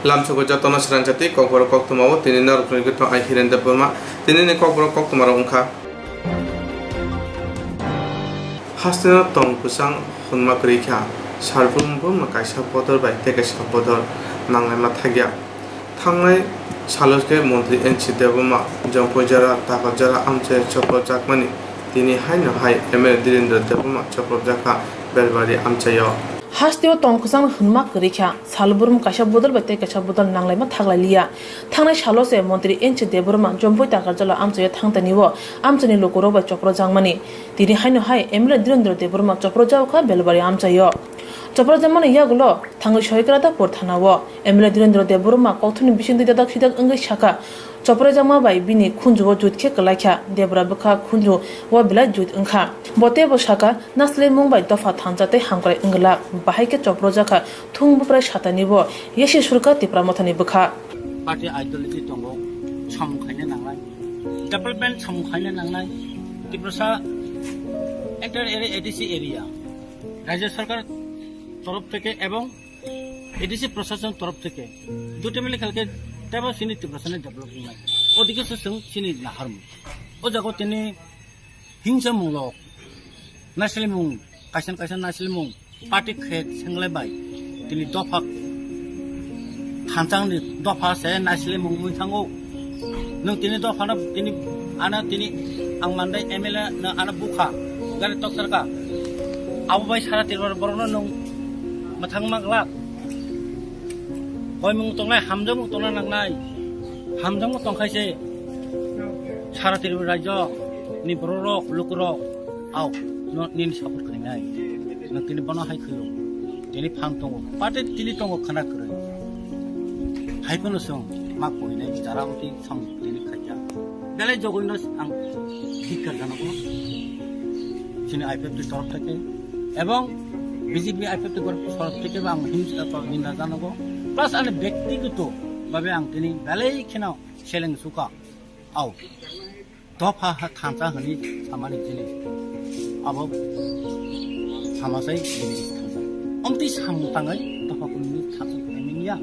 Lamsoko jatona Swrangchati Kokborok Koktwma tini narokni gitong ai hiren deboma tini ni Kokborok Koktwma ungkha hastena tong kusang hunma krikha sarbum bum kaisa bodor bai teke sabodor nangai ma thagya thangnai saloske mantri NC deboma jongpojara takajara amche chopro jakmani tini haino hai ML Direndra deboma chopro jakha belbari amchayo Hasteo tongkusang hunma krikha salburum kasha bodol bate kasha bodol nanglai thaglai liya thangnai salose mantri NC deburma jompoi takarjala amchaya thangtaniwo amchani lokoro ba chopro jangmani tini haino hai ML Direndra deburma chopro jawkha belbari amchayo chopro jamani yagulo thangai shoikrata porthanawo ML Direndra deburma Koktwni bisindi dadak sidak angai shaka chopro jama bai bini khunju jutke kalakha debra bukha khunju wa bila jut angkha bote bo shaka nasle mumbai dofa thanjate hamkrai ingla bahaike chopro jaka thungbupra shatani bo yeshi surka tipra mathani bukha party ideology tongo samkhaine nanglai development samkhaine nanglai tiprasa enter ADC area রাজ্য সরকার তরফ থেকে এবং ADC প্রশাসন তরফ থেকে দুটো মিলে কালকে তেবা সিনি তিপ্রাসানে ডেভেলপমেন্ট নাই ওদিকে সং সিনি নাহারম ও জায়গা তিনি হিংসা মুলক নাসলিমুং কাইসান কাইসান নাসলিমুং পার্টি খেত সেংলাইবাই তিনি দফা থানচাংনি দফা সে নাসলিমুং মুইথাঙ্গো नों तिनी दफाना तिनी आना तिनी आं मानदाय एमएलए न आना बुखा गारि तक्सरका आबुबाय सारा तिरबर बरनो नों मथां मागला गय मुं तंनाय हामजों मुं तंना नांनाय हामजों मुं तंखायसे सारा तिरबर राज्य नि बररक लुकरक आव नि सापर्ट खायनाय नों तिनी बना हाय खैलो तिनी फां तंगो पाटे तिनी तंगो खाना करे हायफोनो सं mak poinai jara uti sam tini khaja belai jogoino ang dikar janako sini IPF torop theke ebong BJP IPF torop theke ang himsa to ninda janako plus ane byaktigoto babe ang tini belai khina seleng suka au dofa thancha hani samani jini abo samasai jini omti samtangai dofa kunni thancha eminia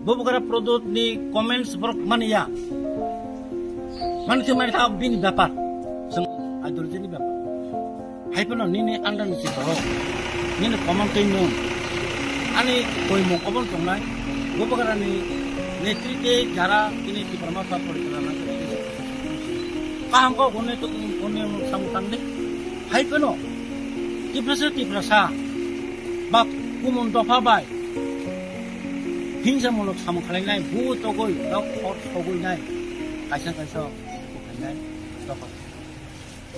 Bubukara produk di comments bermania, mana cuma itu bini dapat, seng ada jadi dapat. Hai pun ini anda mesti tahu, ini comment ini, ani koi mau abon tungai, bubukara ni netrike jara ini di permata perjalanan. Kaham kau gune tu gune sambutan deh, hai pun tiprasa, bak kumun dofa bay. Hingsa muluk sama kalian bu togoi, dok hot togoi nai, kaisa kalian dapat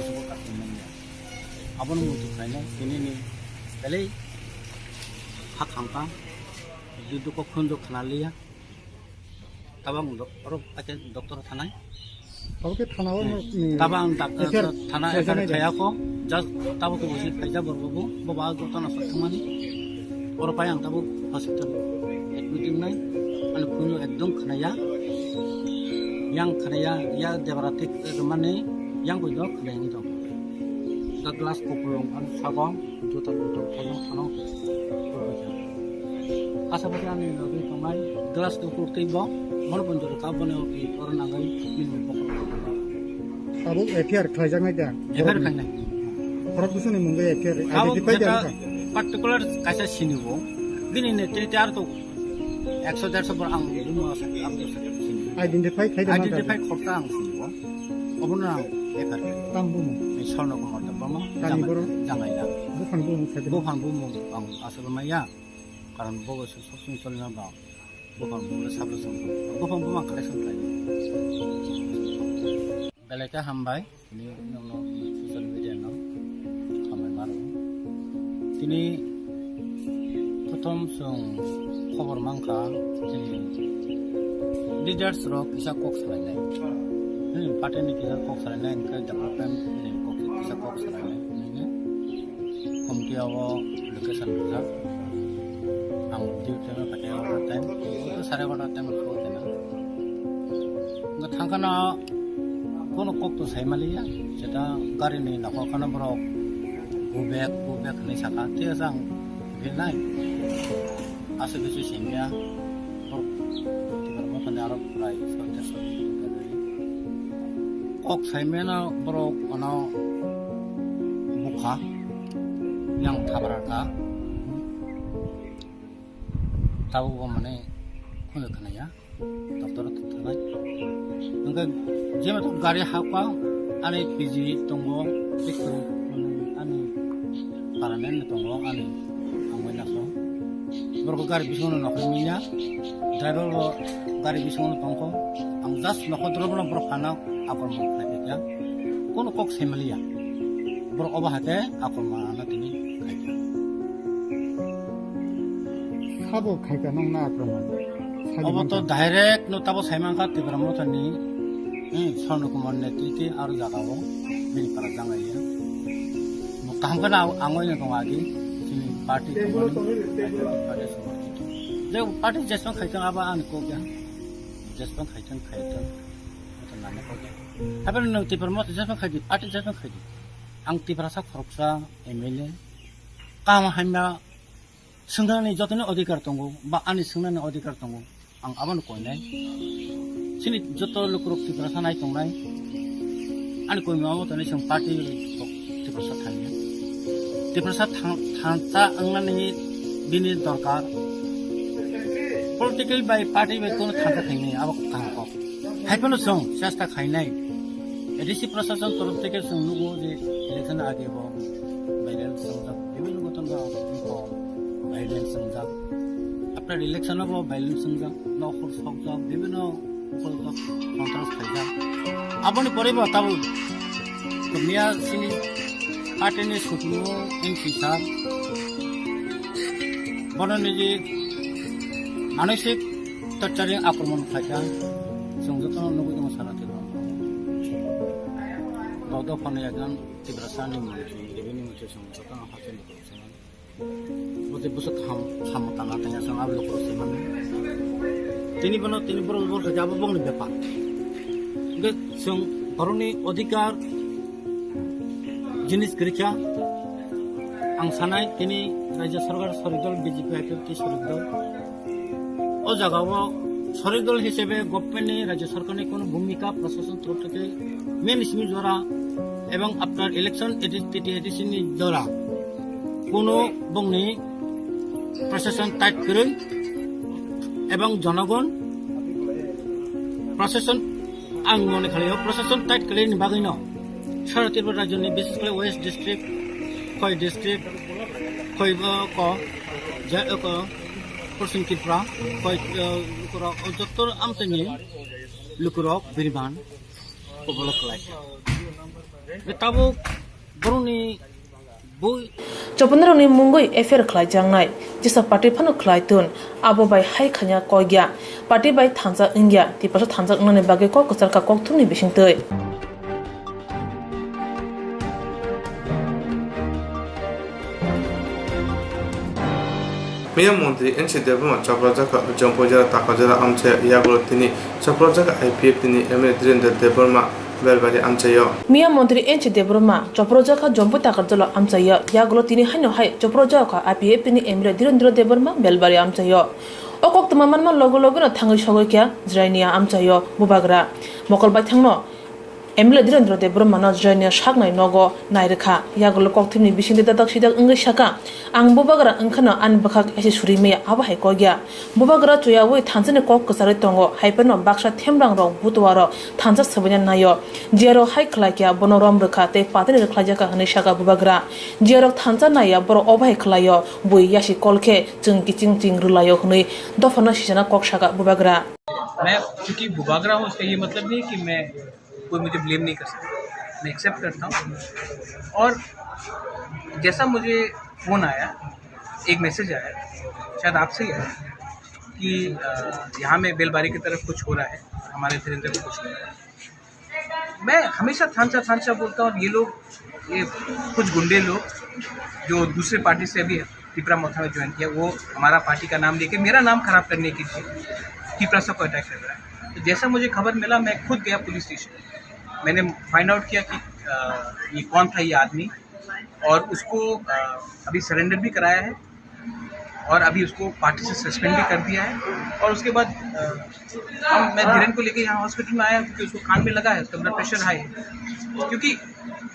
usuk kasih mana. Abang muncul kalian ini ni, beli hak hampa, itu kok kunjung kenali ya. Tabang orang pakai dokter tanai. Oke tanah tabang tanah kaya ko, just tabu tu mesti kerja berbuku, bawa dokter nasi kemana. Orang payang tabu hospital. Meeting nai, ane punya ekdom khanaya, yang khanaya ya debaratik mana, yang punya khanaya ni dong. The glass Kokborok ane sabang, juta sabang, asa baca ni lagi kemai, glass Kokborok tiba, mana pun juta kau punya orang nangai minum Kokborok. Abu APR kerajaan aja. APR khanaya. Orang tu ni mungkin APR. Abu kita particular kasih sini bo, gini ni cerita tu. 100-100 ber ang dulu identify kota ang sini obon ang ekar tambung sono ko mo bama jangai na bukan bumu ang asal maya karan bogo sosong solna ba bukan bumu sablo song bukan bumu kale song kai belaka hambai ini no social media no hambai maro tini prothom song খবর মাংখা leaders রক কিসা কক সারাইনাই পার্টিনি কিসা কক সারাইনাই ইনকাই ডেভেলপমেন্ট কক কিসা কক সারাইনাই নিনে কমিটিয়াव লোকেশন বুঝা आं डिउटियाव पार्टियाव टाइम 12:30 टाइम खौ देना थांखाना कोनो कक्तो साइमालिया सेटा गारिनि नाखखाना बरक बुबेक नि साखा तेजां बिनाय आसे Vishu सेंग्या Tiba-tiba arab rai so kok saimena borok ono buka yang tabaraka tahu mana kau kena ya dokter terkenal enggak jema tu gari hakwa ane PG tunggu pikir ane paranen tunggu ane angway naso borok gari bisungo nak minya driver gari bisungo tunggu ang das nak drop na borok anak apa mau kerja kono kok semalia borok obah hati apa mana tini kerja 사보 가니까 넌나 그러면 अब तो direct no तब साइमान का तिब्रमो थनी सोनो कुमार नेतृत्व आरो जागावो मिल पर जांगायो मो काम करना आंगोय न दंगागी जोंनि पार्टी जे पार्टी जेसबां खायथों आबा आं को गया जेसबां खायथों होननानै को गया हाबेन नों तिब्रमो जेसबां खायदि पार्टी जेसबां खायदि आं तिब्रासा खरकसा एमएलए काम हाइमा संघानि जतने अधिकार दंगो बा आनि संघानि अधिकार दंगो आं आबानो कोइनाय सिनि जत लोकरक तिब्रासा नाय दंनाय आनि कोइ माबा तने जों पार्टी तिब्रासा थायो तिब्रासा थांता आंनानि बिनि दरकार पलिटिकल बाय पार्टी बाय कोन थांता थायनाय आबो कांको हाइपनो जों सेस्ता खायनाय एडिसि प्रशासन तरफ থেকে जों नुगो जे इलेक्शन आगे बो भाइरल संजा बिभिन्न गतन भाइलेंस संजा आफ्टर इलेक्शन अब भाइलेंस संजा नखर सकजा विभिन्न कन्ट्रास खाइजा आपनि परिबा तब दुनिया सिनि पार्टीनि सुटनु एमपी साहब बनने जे मानसिक टर्चरिंग आक्रमण खाइजा जों जतन नुगो दङ सानाते दाउदा फाननायजों तिब्रासानि मुलि रेवेन्यू मोनसे जों जतन हासिल मुझे बस खाम ताना तंगा संग आप लोग से मन तिनी बरोबर जाबो बंगनि बेपार बे जों बरनि अधिकार जिनिस गरिखा आं सानाय तिनी राज्य सरकार सरिदल बीजेपी आईपीएफटी सरिदल ओ जागाव सरिदल हिसेबे गवर्नमेंटनि राज्य सरकारनि कोनो भूमिका प्रशासन तरफ থেকে मेन स्कीम द्वारा एवं आफ्टर इलेक्शन एडिशननि द्वारा কোনো বংনি প্রশাসন টাইট করে এবং জনগণ প্রশাসন আং মনে খালিও প্রশাসন টাইট করে নিবাগৈন সারা ত্রিপুরা রাজ্যনি বিশেষ করে ওয়েস্ট ডিস্ট্রিক্ট খয় ডিস্ট্রিক্ট খয়ব ক ক পশ্চিম ত্রিপুরা খয় লুকুরক যত্তর আমতনি লুকুরক বিরবান কবলক লাইছে তাবো বরনি Chopanroni mungoi affair khlai jangnai jisa party phanu khlai tun abo bai hai khanya koigya party bai thangja ingya ti paso thangja ngne bage ko kusar ka kokthumni bisingtei Mia Montri NC Devama Chaprajaka Jampojara Takajara Amche Yagulo Tini Chaprajaka IPF Tini Emre Direndra Deborma Belbari Amchayo Mia Montri NC Deborma Chaprajaka Jampu Takajala Amchayo Yagulo Tini Hano Hai Chaprajaka IPF Tini Emre Direndra Deborma Belbari Amchayo O Koktwma manma logo na thangai sogokya Zrainia Amchayo Bubagra Mokol bai thangno Emre Direndra Deborma na Zrainia shagnai nogo nairkha Yagulo Koktwmni bisingde dadak sidak ingai shaka Ang bubagra angkhana an bakhak ese surime aba hai kogya bubagra choya wei thanjane kok kusare tongo haipeno baksha themrang rong butwaro thanja sabanya nayo jero hai khlakya bonorom rekha te patene rekhlaja ka hane shaka bubagra jero thanja naya boro obai khlayo bui yashi kolke ching rulayo hnui dofana shisana kok shaka bubagra मैं क्योंकि बुबागरा हूँ उसका ये मतलब नहीं कि मैं कोई मुझे ब्लेम नहीं कर सकता मैं एक्सेप्ट करता हूँ और जैसा मुझे फ़ोन आया एक मैसेज आया शायद आपसे ही आया कि यहाँ में बेलबारी की तरफ कुछ हो रहा है हमारे धीरेन्द्र को कुछ हो रहा है मैं हमेशा थानसा बोलता हूँ ये लोग ये कुछ गुंडे लोग जो दूसरे पार्टी से अभी टिपरा मोथा में ज्वाइन किया वो हमारा पार्टी का नाम लेके मेरा नाम खराब करने के लिए टिपरा सब को अटैक कर रहा है तो जैसा मुझे खबर मिला मैं खुद गया पुलिस स्टेशन मैंने फाइंड आउट किया कि ये कौन था ये आदमी और उसको अभी सरेंडर भी कराया है और अभी उसको पार्टी से सस्पेंड भी कर दिया है और उसके बाद मैं धीरेन को लेके यहाँ हॉस्पिटल में आया क्योंकि उसको कान में लगा है, उसका ब्लड प्रेशर हाई है। क्योंकि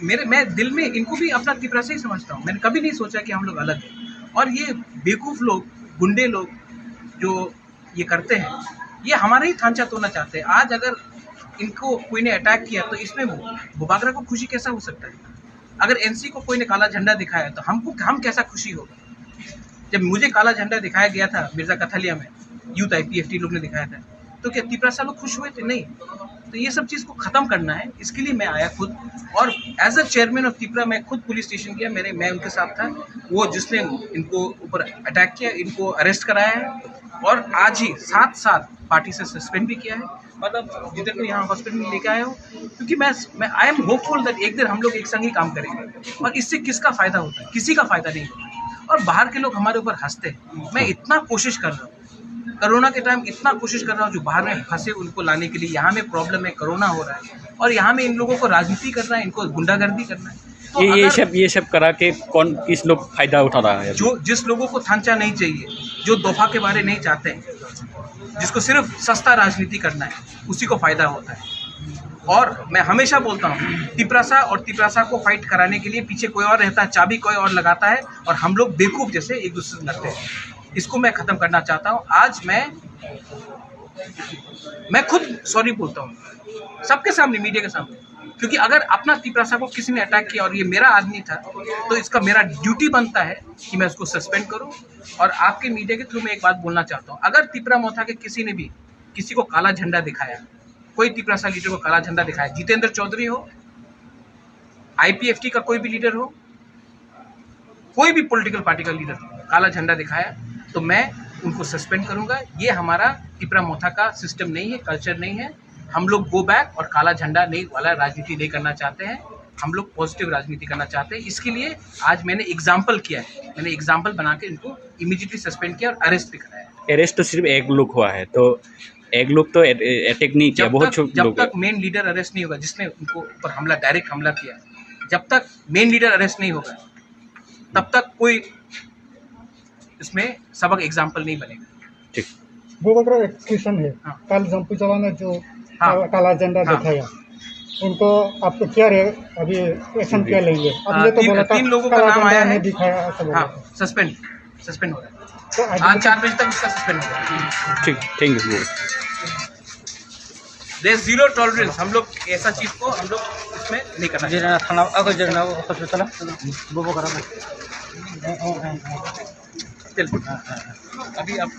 मैं दिल में इनको भी अपना तिपरासा ही समझता हूँ, मैंने कभी नहीं सोचा कि हम लोग अलग हैं। और ये बेवकूफ़ लोग, गुंडे लोग जो ये करते हैं, ये हमारा ही थांचा तोड़ना चाहते हैं। आज अगर इनको कोई ने अटैक किया तो इसमें बुबागरा को खुशी कैसा हो सकता है? अगर एनसी को कोई ने काला झंडा दिखाया तो हम कैसा खुशी होगा? जब मुझे काला झंडा दिखाया गया था मिर्जा कथलिया में, यूथ IPFT लोग ने दिखाया था, तो क्या तिपरासा लोग खुश हुए थे? नहीं। तो ये सब चीज़ को ख़त्म करना है, इसके लिए मैं आया खुद। और as a chairman of Tipra मैं खुद पुलिस स्टेशन गया, मैं उनके साथ था। वो जिसने इनको ऊपर अटैक किया, इनको अरेस्ट कराया है और आज ही साथ पार्टी से सस्पेंड भी किया है। मतलब जिधर को यहाँ हॉस्पिटल में लेके आया हूँ, क्योंकि मैं आई एम होपफुल दैट एक दिन हम लोग एक संग ही काम करेंगे। और इससे किसका फ़ायदा होता है? किसी का फ़ायदा नहीं होता। और बाहर के लोग हमारे ऊपर हंसते हैं। मैं इतना कोशिश कर रहा हूँ, कोरोना के टाइम इतना कोशिश कर रहा हूँ जो बाहर में फंसे उनको लाने के लिए। यहाँ में प्रॉब्लम है, कोरोना हो रहा है और यहाँ में इन लोगों को राजनीति करना है, इनको गुंडागर्दी करना है। तो ये सब करा के कौन किस लोग फायदा उठा रहा है? जो जिस लोगों को थांचा नहीं चाहिए, जो दफा के बारे नहीं चाहते हैं, जिसको सिर्फ सस्ता राजनीति करना है, उसी को फायदा होता है। और मैं हमेशा बोलता हूँ, तिपरासा को फाइट कराने के लिए पीछे कोई और रहता है, चाबी कोई और लगाता है और हम लोग बेवकूफ़ जैसे एक दूसरे से लड़ते हैं। इसको मैं ख़त्म करना चाहता हूँ। आज मैं खुद सॉरी बोलता हूँ सबके सामने, मीडिया के सामने, क्योंकि अगर अपना तिपरासा को किसी ने अटैक किया और ये मेरा आदमी था तो इसका मेरा ड्यूटी बनता है कि मैं उसको सस्पेंड करूँ। और आपके मीडिया के थ्रू मैं एक बात बोलना चाहता हूँ, अगर तिपरा मोथा के किसी ने भी किसी को काला झंडा दिखाया, कोई तिपरासा लीडर को काला झंडा दिखाया, जितेंद्र चौधरी हो, IPFT का कोई भी लीडर हो, कोई भी पॉलिटिकल पार्टी का लीडर काला झंडा दिखाया, तो मैं उनको सस्पेंड करूंगा। ये हमारा तिपरा मोथा का सिस्टम नहीं है, कल्चर नहीं है। हम लोग गो बैक और काला झंडा नहीं वाला राजनीति नहीं करना चाहते हैं। हम लोग पॉजिटिव राजनीति करना चाहते हैं। इसके लिए आज मैंने एग्जाम्पल किया है, मैंने एग्जाम्पल बना के इनको इमीडिएटली सस्पेंड किया और अरेस्ट भी कराया। अरेस्ट तो सिर्फ एक लोग हुआ है, तो एक लोग तो अटैक नहीं किया, बहुत जब तक मेन लीडर अरेस्ट नहीं होगा, जिसने उनको ऊपर डायरेक्ट हमला किया, जब तक मेन लीडर अरेस्ट नहीं होगा तब तक कोई इसमें सबक एग्जाम्पल नहीं बनेगा। ठीक, वो अगर एक्सक्यूशन है, हाँ। कल जंपूचला ने जो हाँ। काला झंडा हाँ। दिखाया, उनको आपको क्या रहे अभी एक्शन क्या लेंगे? अब ये तो बोला था 3 लोगों का काला नाम झंडा आया नहीं है। दिखाया, ऐसा बोला हाँ, था। सस्पेंड हो रहा है। तो आज 4 बजे तक इसका सस्पेंड होगा। ठीक, thank you. There zero tolerance. हम लोग ऐसा चीज को हम लोग इसमें नहीं करना चाहिए। थाना अगर जगना हॉस्पिटल वो करा चल अभी आप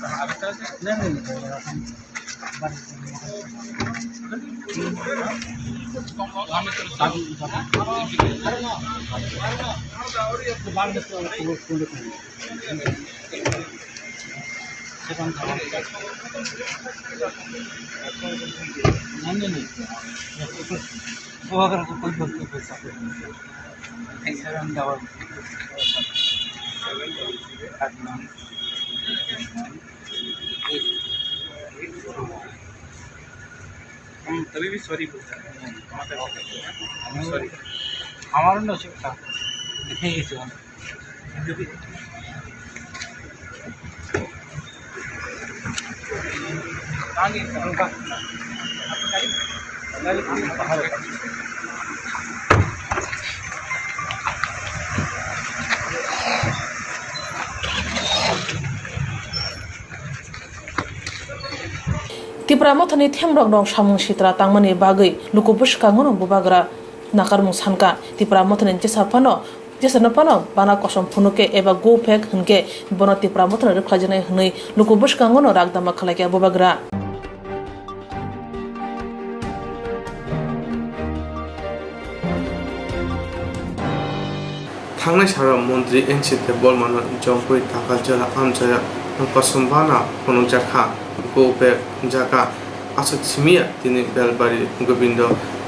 नहीं वो अगर कोई पैसा हम तभी भी सॉरी बोलते हैं। सॉरी हमारा नसीब था नहीं Tipra mothani themrok dong samung sitra tangmani bagai lukubush kangono bubagra nakarmung sanka tipra mothani jesana pano bana kosom phunuke eba go pek hunke bono tipra mothani rukhlajana hnui lukubush kangono ragdama khalake bubagra थांनाय साराव मन्त्री एनसीते बलमानो जंपै थाका जला आमजाया कसमबाना फनुजाखा गोपे जाका आसक सिमिया तिनि Belbari Govind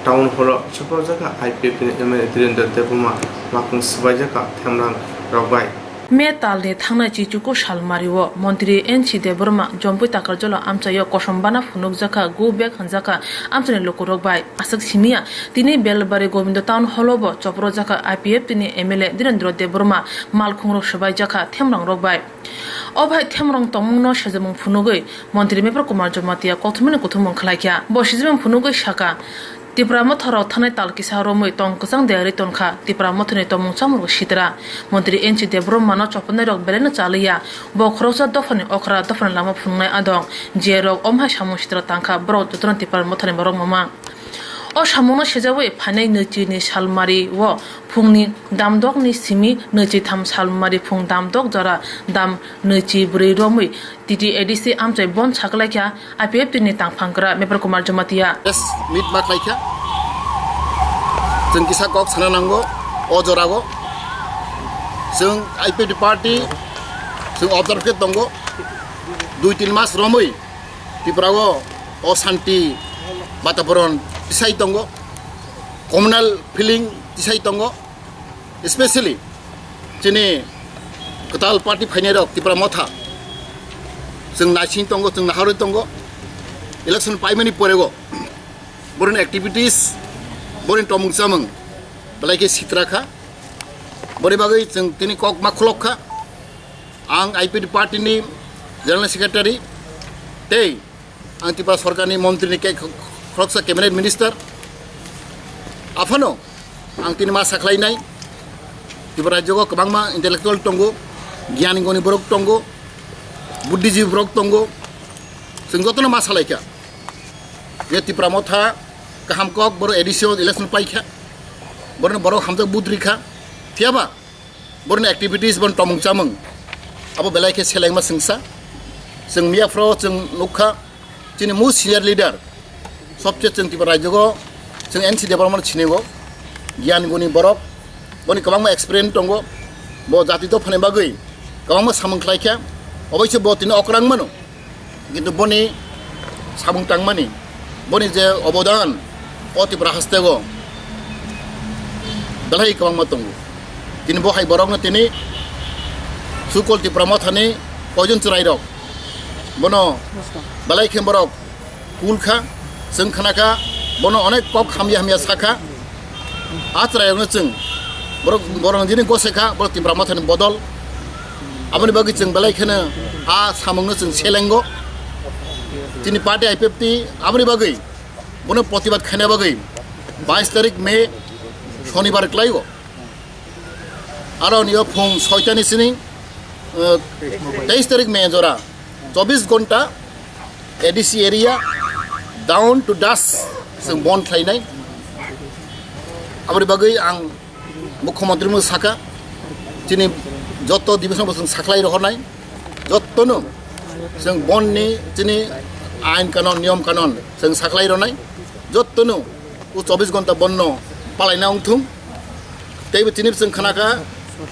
town हल सपर जाका IPF नि एमएलए धीरेन्द्र देवमा माखुं सबायजाका थेमरां रबाय मे तालनि थांनाय चिचुको सालमारिओ मन्त्री एनसी देबरमा जम्पै ताकारजल आमचायो कसमबाना फुनुकजाका गो बेक हनजाका आमचानि लोकरकबाय आसक सिमिया तिनि बेलबारी गोविंद टाउन हलब चपरजाका IPF तिनि एमएलए धीरेन्द्र देबरमा मालखुंरो सबायजाका थेमरां रकबाय Obhai Temrong Tomno Shazamung Funugui, Montri Mepro Kumar Jomatia, Koktwma Kutumon Kalakia, Boshizim Funugui Shaka. Tipra mothoro thanai talki saromoi tong kusang deari tonka tipra mothone tomung samur shitra Montri Enchi Debrom mano chopnai rok belena chaliya bo khrosa dofane okra dofane lama phungnai adong jerok omha samushtra tangkha bro jotron tipra mothone borok mama O samono sejawe phanai nechi ni salmari wo phungni damdok ni simi nechi tham salmari phung damdok jara dam nechi brei romui titi edc amchai bon chaklaikya IPF ni tangphangra Mepro Kumar Jomatia yes meet maklaikya जों किसा कक सानांगो अजरागो जों IPF party जों observe के दंगो 2-3 मास रमै तिप्रागो अशान्ति वातावरण tisai tongo communal feeling tisai tongo especially jene katal party phaine rok tipra motha जों नासिं tongo जों naharoi tongo election paimani porego borin activities borin tomung samung balaike sitrakha bori bagai जों tini kokma khulokha ang IPF party ni general secretary tei ang tipra sarkar ni mantri ni ke Kroksa cabinet minister afano ang tinima saklainai tipra jogo kabangma intellectual tongo gyani goni borok tongo buddhiji borok tongo singotona masalaika ye tipra motha kaham kok boro edition election paikha borno borok hamja budrikha tiaba borno activities bon tomung chamung abo belaike selengma singsa sing miafro sing nukha chini mu senior leader सबसे जों तिब्रा राज्यगो जों NC development छिनेगो गियान गुनि बरक बनि गोबां experience दंगो बो जाति तो फने बागै गोबां सामंख्लायखा अबयसे बतिनो अक्रां मानो किन्तु बनि सामुं टांमानि बनि जे अबदान अ तिब्रा हास्तेगो दलाय गोबां दंगो तिनि बहाय बरकनो तिनि सुकल तिब्रा मथानि कयजन चरायरक बनो बलाय खेम बरक कुलखा जों खानाखा बनो अनेक कक हामिया साखा आत्रायावनो जों बरं दिनै गसेखा बर तिब्रा माथानि बदल आबनि बागै जों बेलायखोनो आ सामंनो जों सेलेंगो दिनै पार्टी IPF आबनि बागै बनो प्रतिबाद खानाय बागै 22 तारिख मे शनिबार क्लाइगो आरो नियो फुं 6टानि सिनि 23 तारिख मे जरा 24 घन्टा ADC area down to dust जों बन खायनाय आबनि बागै आं मुख्यमंत्री मो साखा दिनै जत डिभिजन जों साख्लाय रहरनाय जतनो जों बननि दिनै आइन कानून नियम कानून जों साख्लाय रहनाय जतनो 24 घन्टा बन्न पालायना उंथुं तैबो दिनै जों खानाखा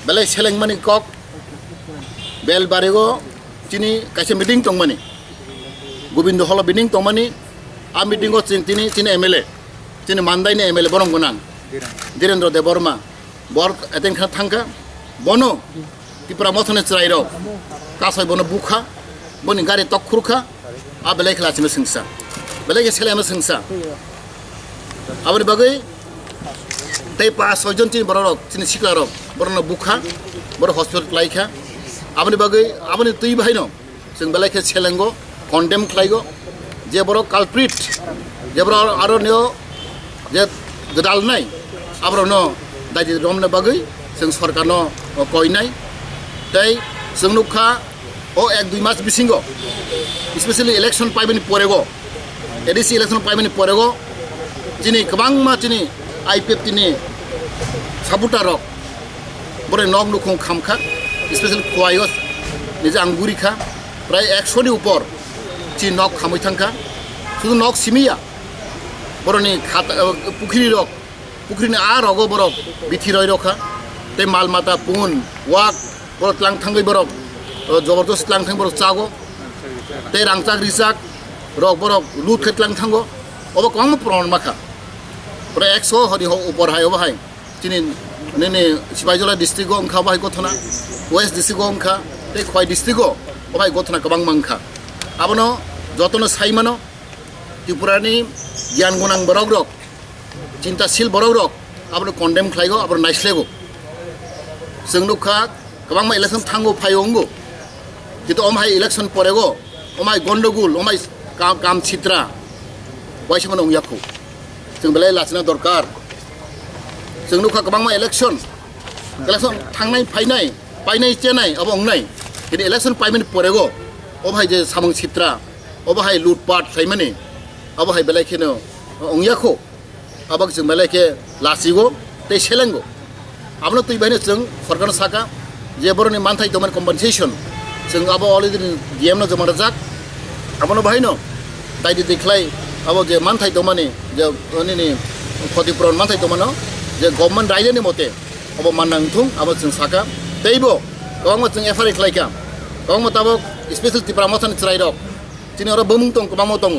बेलाय सेलेंमानि कक बेलबारिगो दिनै कायसे मिटिं दंमानि गोविंद हल मिटिं दंमानि आ मीटिंगो तीन MLA तीन मानदायनि MLA बरं गोनां धीरेन्द्र देबबर्मा बर एटेन खा थांखा बनो तिप्रा मथने चरायरक कासाय बनो बुखा बनि गारि तखुरखा आ बेलाय खलासिनो सिंसा बेलाय सेलायमा सिंसा आबनि बागै तै 5-6 तीन बरक तीन सिक्लारक बरनो बुखा बर हस्पिटल लायखा आबनि बागै आबनि तै बाहायनो जों बेलायखे सेलेंगो कन्डेम खालायगो जे बर कालप्रिट जे बर आरो नियो जे गदालनाय आब्रनो दायदि रमनो बागै जों सरकारनो कयनाय तै जों नुखा ओ 1-2 मास बिसिंगो स्पेशली इलेक्शन पाइबनि परेगो ADC इलेक्शन पाइबनि परेगो दिनै गोबां मा दिनै IPF नि सापुटारक बरे नग नुखुं खामखा स्पेशली खुवायो निजे आंगुरिखा प्राय 100 नि ऊपर ची नक खामै थांखा शुधु नक सिमिया बरनि खाता पुखरी रक पुखरीनि आ रगो बरक बिथि रय रखा ते माल माता पुन वाक बर तलां थांगै बरक जबरदस्त तलां थां बरक चागो ते रांचाक रिचाक रक बरक लुट खेतलां थांगो अब कम प्रमाण माखा प्राय 100 हरि हो ऊपर हाय बाहाय तिनि नेने सिबायजला डिस्ट्रिक्ट अंखा बाहाय गथना वेस्ट डिस्ट्रिक्ट अंखा ते खय डिस्ट्रिक्ट बाहाय गथना गोबां मांखा आबनो जतनो साइमानो त्रिपुरानि गियान गोनां बरक रक चिन्ताशील बरक रक आबनो कन्डेम खालायगो आबनो नायस्लेगो जों नुखा गोबां इलेक्शन थांगो फायंगो কিন্তু অমাই ইলেকশন পরেগো অমাই গন্ডগোল অমাই কাম চিত্রা वाइस मन उंगियाखौ जों बेलाय लासिना दरकार जों नुखा गोबां इलेक्शन थांनाय फायनाय पायनाय चेनाय अब अंगनाय किन्तु इलेक्शन पाइमेन परेगो अबहाय जे सामं चित्रा अबहाय लुटपाट खायमाने अबहाय बेलायखेनो उंगियाखौ अबक जों बेलायखे लासिगो ते सेलेंगो आबनो तैबायनो जों सरकार साका जे बरनि मानथाय दमन कम्पेनसेशन जों अब अलरेडि गेमनो जमा जाक आबनो बाहायनो दायदि देखलाय अब जे मानथाय दमानि जे नि क्षतिपूरण मानथाय दमानो जे गभर्नमेंट रायजोनि मते अब माननांथुं अब जों साका तैबो गोबां जों एफआरआइ खालायका गोबां ताबक स्पेशल तिप्रा मथान चरायरक जोंनि आरो बमुं दं गोबां दं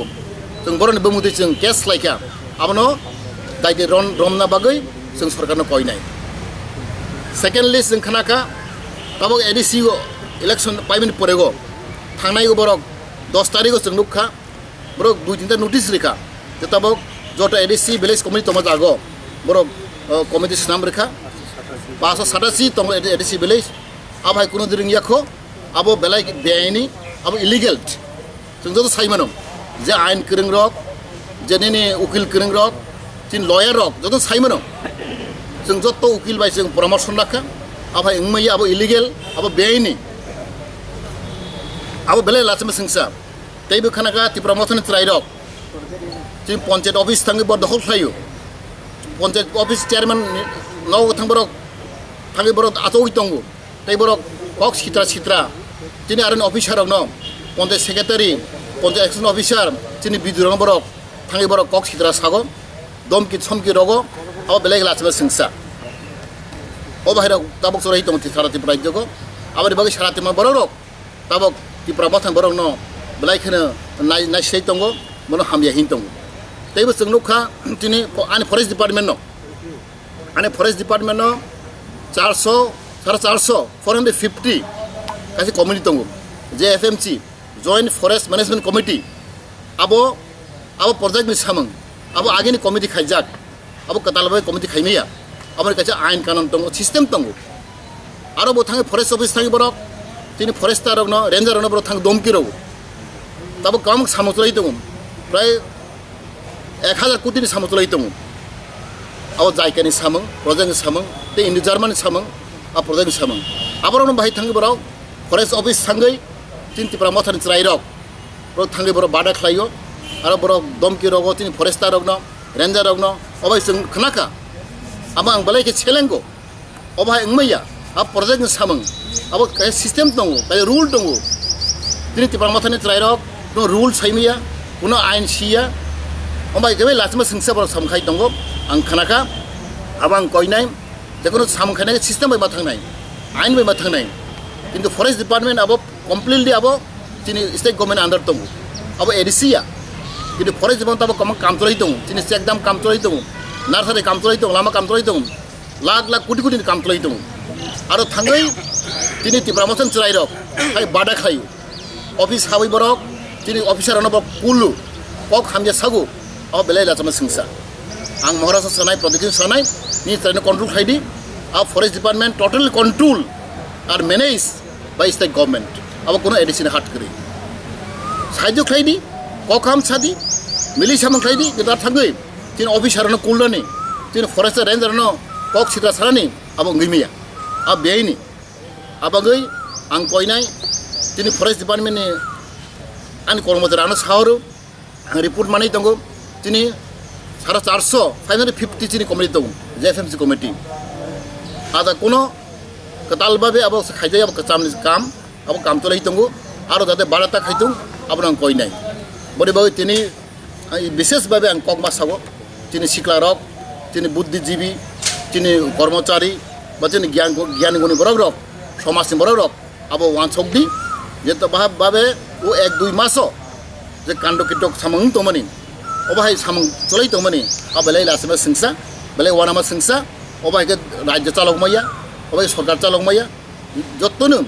जों बरनि बमुदि जों केस लायका आबनो दायदि रमना बागै जों सरकारनो कयनाय सेकेंडलि जों खानाका ताबक एडिसि इलेक्शन पाइमेन परेगो थांनाय बरक 10 तारिखो जों नुखा बरक 2-3 नोटिस रेखा जे ताबक जत एडिसि विलेज कमिटी तमा जागो बरक कमिटी नाम रेखा 587 तंग एडिसि विलेज अब हाय कुनो दिरिंगियाखो अब बेलाय बेआइनि अब इलिगेल जों जत साइमानो जे आइन किरिं रक जेनेनि उकिल किरिं रक जिन लयार रक जत साइमानो जों जत उकिल बाय जों परामर्श लाखा अब हाय इंमैया अब इलिगेल अब बेआइनि अब बेलाय लाचमा संसा तैबो खानाका तिप्रा मथन त्राइरक जों पंचायत ऑफिस थांगे बर दखल खायो पंचायत ऑफिस चेयरमैन नौ थांबरक थांगे बरक आतोइ तंगो तै बरक कक सित्रा जिनि आरन ऑफिसर न panchayat secretary panchayat action officer जिनि बिदुरं बरक थांगे बरक कक सित्रा सागो दमकि समकि रगो अब बेलेग लाचमा संसा ओ बाहेरा ताबक सराइ तंग तिसारा तिप्रा जगो आबारि बागै सारा तिमा बरक ताबक तिप्रा मथन बरक न बेलायखोनो नायसै दंगो मनो हामयाहिन दं तैबो जों नुखा दिनै आनि फरेस्ट डिपार्टमेन्ट आनि फरेस्ट डिपार्टमेन्ट 450 गासै कमिटि दं जे FMC joint forest management committee अब प्रोजेक्ट नि सामों अब आगेनि कमिटि खायजाक अब कतालबाय कमिटि खायमैया अब कासे आइन कानुन दं सिस्टेम दं आरो बो थाङो फरेस्ट ऑफिस थाङो बरक दिनै फरेस्टार न रेंजर न बरक थाङ दमकि रौ तब कम सामचलाई दं प्राय 1000 कोटी सामचलाई दं अब जायकानि सामों प्रोजेक्ट सामों ते इन्डि जार्मान सामों आ प्रोजेक्ट सामों आबरनो बाहाय थाङो बराव फरेस्ट ऑफिस थाङै तिनतिप्रा मथान चराइरक रो थाङै बर बादा खालायो आरो बर दमकि रगो तिन फरेस्टार रगनो रेंजर रगनो अबाय जों खनाका अब आं बलायके छेलेंगो अबाय इंमैया आ प्रोजेक्ट सामों अब काय सिस्टेम दं काय रूल दं तिनतिप्रा मथान चराइरक no rule saimia kuno ain sia ombai gebe lachma singsa bar samkhai tongo ang khanaka abang koinai jekono samkhaina system bai mathangnai ain bai mathangnai kintu forest department abo completely abo tini state government under tongo abo edisia kintu forest department abo kam tolai tongo tini sekdam kam tolai tongo narsari kam tolai tongo lama kam tolai tongo lakh koti kam tolai tongo aro thangai tini tibramosan churairok khai bada khayu office hawi borok তিনি officer অনব পুলু cock Hamza সাগু अब बेलाय लाचमा सिंसा आं महाराष्ट्र सानाय प्रदेश सानाय नि train control खाइदि अब forest department totally control or manage by state government अब कोनो एडिशन हाट करी साइजो खाइदि ककाम सादि मिलि सामन खाइदि गदा थांगै तिन ऑफिसर न कुलनि तिन फरेस्ट रेंजर न कक सित्रा सारानि अब गैमिया अब बेयनि अबगै आं कयनाय तिन फरेस्ट डिपार्टमेंट नि आनि कर्मचारियानो सावरो आं रिपोर्ट मानै दंगो तिनी 450 550 तिनी कमिटि दं जेएफएमसी कमिटि आदा कोनो कताल बाबे अब खाइजाय अब कामनि काम तोलै दंगो आरो जाते बाराता खाइदों अब आं कयनाय बरे बाबे तिनी विशेष बाबे आं ककमा सागो तिनी सिखला रक तिनी बुद्धिजीवी तिनी कर्मचारी बा तिनी ज्ञान गुणी बरक रक समाजनि बरक रक अब वान सकदि जे त बाबे वो 1-2 मासो जे कांडो किटक सामंग तोमनि अबाहाय सामंग चलै तोमनि अब बेलाय लासमा सिंसा बेलाय वानामा सिंसा अबाहाय के राज्य चालकमाया अबाहाय सरकार चालकमाया जत्तनो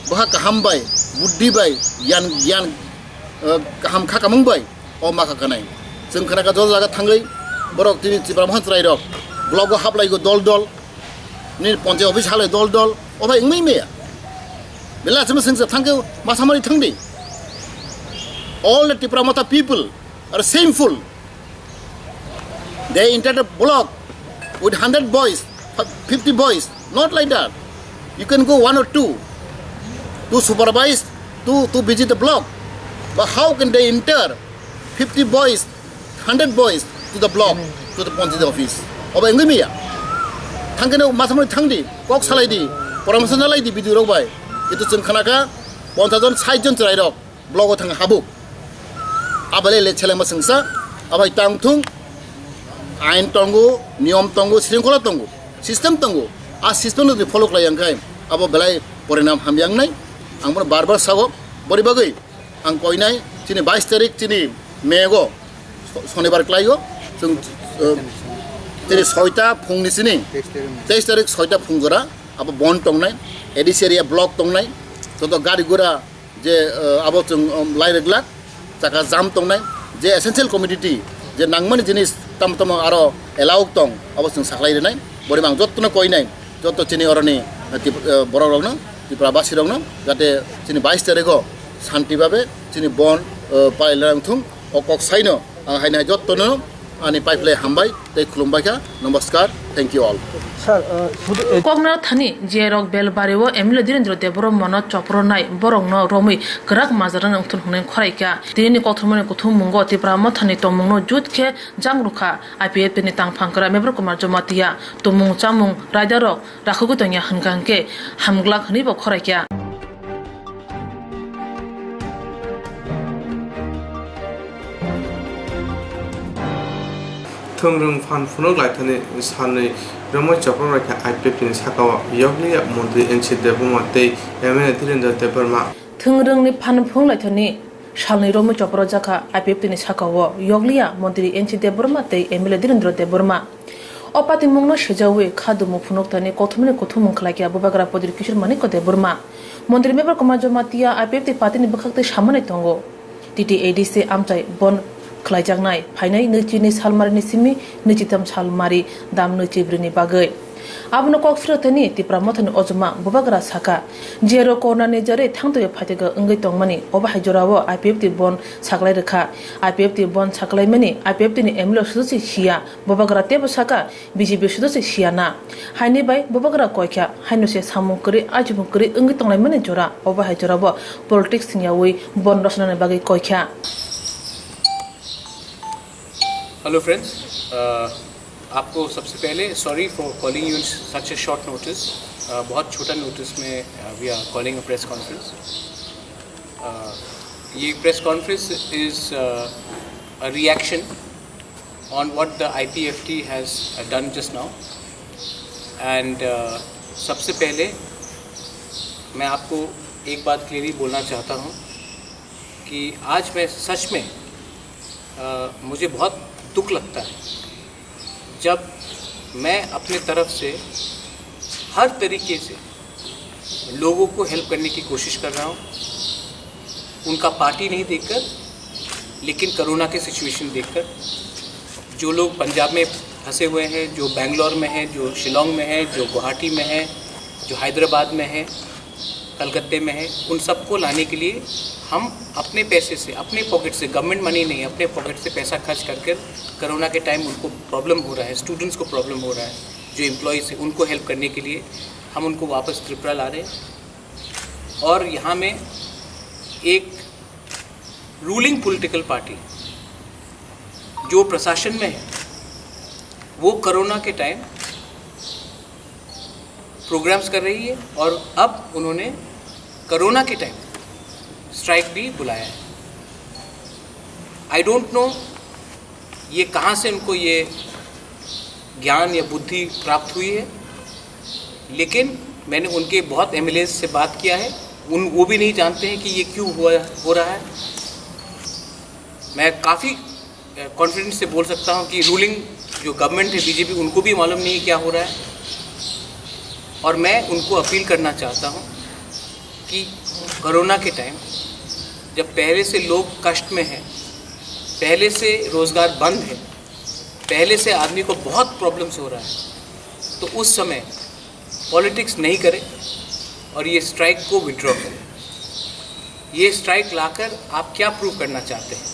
बहा काहाम बाय बुद्धि बाय ज्ञान काहाम खाकामंग बाय अ माखा कानाय जों खानाका जल जागा थांगै बरक तिनि तिब्रा महत्राय रक ब्लग हाबलायगो दल नि पंचायत ऑफिस हालाय दल अबाहाय इंमै मेया Bela cuma sengsa thangke masamari thangdi. All the Tipramata people are shameful. They entered a block with 100 boys, 50 boys. Not like that. You can go 1 or 2 to supervise, to visit the block. But how can they enter 50 boys, 100 boys to the block, to the Ponti office? Oba engimiya. Thangkene masamari thangdi, kok salaidi, peramusan salaidi bidu robai. Itu cengkanaka, pontajon 60 jon cerai rok, block thang habu. Abale le chele masengsa, abai tangtung, ain tonggu, niom tonggu, sringkola tonggu, sistem tonggu. A sistem itu follow kelayang kai. Abo belai porinam hamyang nai, angpun barbar sago, bori bagai, ang koi nai, cini 22 tarik cini mego, shonibar kelayo, sung cini 6 phung ni sini, 23 tarik 6 phung gora, abo bon tong nai, edisi area block tong nai, toto gari gora je abo sung lai reglak, caka jam tong nai, je essential commodity, je nangmani jenis tam aro elauk tong, abo sung saklai nai, bori mang jot na koi nai. Joto cini orani borok rok na Tiprabasi rok na jate cini 22 tariko shanti babe cini bon pailang thung okok saino haina joto no ani pipeline hambai tei khulumbai ka namaskar thank you all Kokna thani jerok belbarewo emile direndro deboro mono chopro nai borong no romi grak mazaran ngthun hune khoraika tini kothumane kothum mungo Tiprama thani tomungno jutkhe jangrukha IPF ni tangphangkra mebro kumar jomatia tomung chamung raidarok rakhugu tongya hankangke hamglak hni bo khoraika Thungrung fan phunok lai thani sanai Ramai Chopra rakha IPF ni sakawa yogli Montri NC Deboma tei MN Direndra Debarma Thungrung ni phan phung lai thani salni Ramai Chopra jaka IPF ni sakawa yogli Montri NC Debarma tei MN Direndra Debarma Opati mungno sejawe khadu mu phunok thani kothumne kothumung khlaikia bubagra podir kishor maniko Debarma Montri member komajomatia IPF ti patini bakhakte samane tongo TTADC amchai bon Klajangnai, Painai Nuchini Salmarini Simi, Nuchitam Salmari, Dam Nuchibrini Bagay. Abno Kokfrotani, Tipramotan Ozuma, Bubagra Saka, Jero Kona Nejare, Tanto Patiga, Ungitong Money, Obahajorawa, IPF bon Saklaika, IPF bon Saklaimani, IPF Emlo Susi Shia, Bubagra Tebo Saka, BGB Susi Shiana, Haini by Bubagra Koika, Hainose Samukuri, Ajimukuri, Ungitong Manajora, Obahajorawa, Politics in Yawi, Bon Rosana Bagay Koika. Hello friends आपको सबसे पहले sorry for calling you in such a short notice बहुत छोटा notice में we are calling a press conference ये press conference is a reaction on what the IPFT has done just now and सबसे पहले मैं आपको एक बात क्लियरली बोलना चाहता हूँ कि आज मैं सच में मुझे बहुत दुख लगता है जब मैं अपने तरफ से हर तरीके से लोगों को हेल्प करने की कोशिश कर रहा हूँ उनका पार्टी नहीं देखकर लेकिन कोरोना के सिचुएशन देखकर जो लोग पंजाब में फंसे हुए हैं जो बेंगलोर में हैं जो शिलोंग में हैं जो गुवाहाटी में हैं जो हैदराबाद में हैं कलकत्ते में हैं उन सबको लाने के लिए हम अपने पैसे से अपने पॉकेट से गवर्नमेंट मनी नहीं अपने पॉकेट से पैसा खर्च करके कोरोना के टाइम उनको प्रॉब्लम हो रहा है स्टूडेंट्स को प्रॉब्लम हो रहा है जो एम्प्लॉयज़ हैं उनको हेल्प करने के लिए हम उनको वापस त्रिपुरा ला रहे हैं और यहाँ में एक रूलिंग पॉलिटिकल पार्टी जो प्रशासन में है वो कोरोना के टाइम प्रोग्राम्स कर रही है और अब उन्होंने कोरोना के टाइम स्ट्राइक भी बुलाया है आई डोंट नो ये कहाँ से उनको ये ज्ञान या बुद्धि प्राप्त हुई है लेकिन मैंने उनके बहुत MLAs से बात किया है वो भी नहीं जानते हैं कि ये क्यों हो रहा है मैं काफ़ी कॉन्फिडेंस से बोल सकता हूँ कि रूलिंग जो गवर्नमेंट है BJP उनको भी मालूम नहीं है क्या हो रहा है और मैं उनको अपील करना चाहता हूँ कि कोरोना के टाइम जब पहले से लोग कष्ट में हैं पहले से रोज़गार बंद है पहले से आदमी को बहुत प्रॉब्लम्स हो रहा है तो उस समय पॉलिटिक्स नहीं करें और ये स्ट्राइक को विड्रॉ करें। ये स्ट्राइक लाकर आप क्या प्रूव करना चाहते हैं?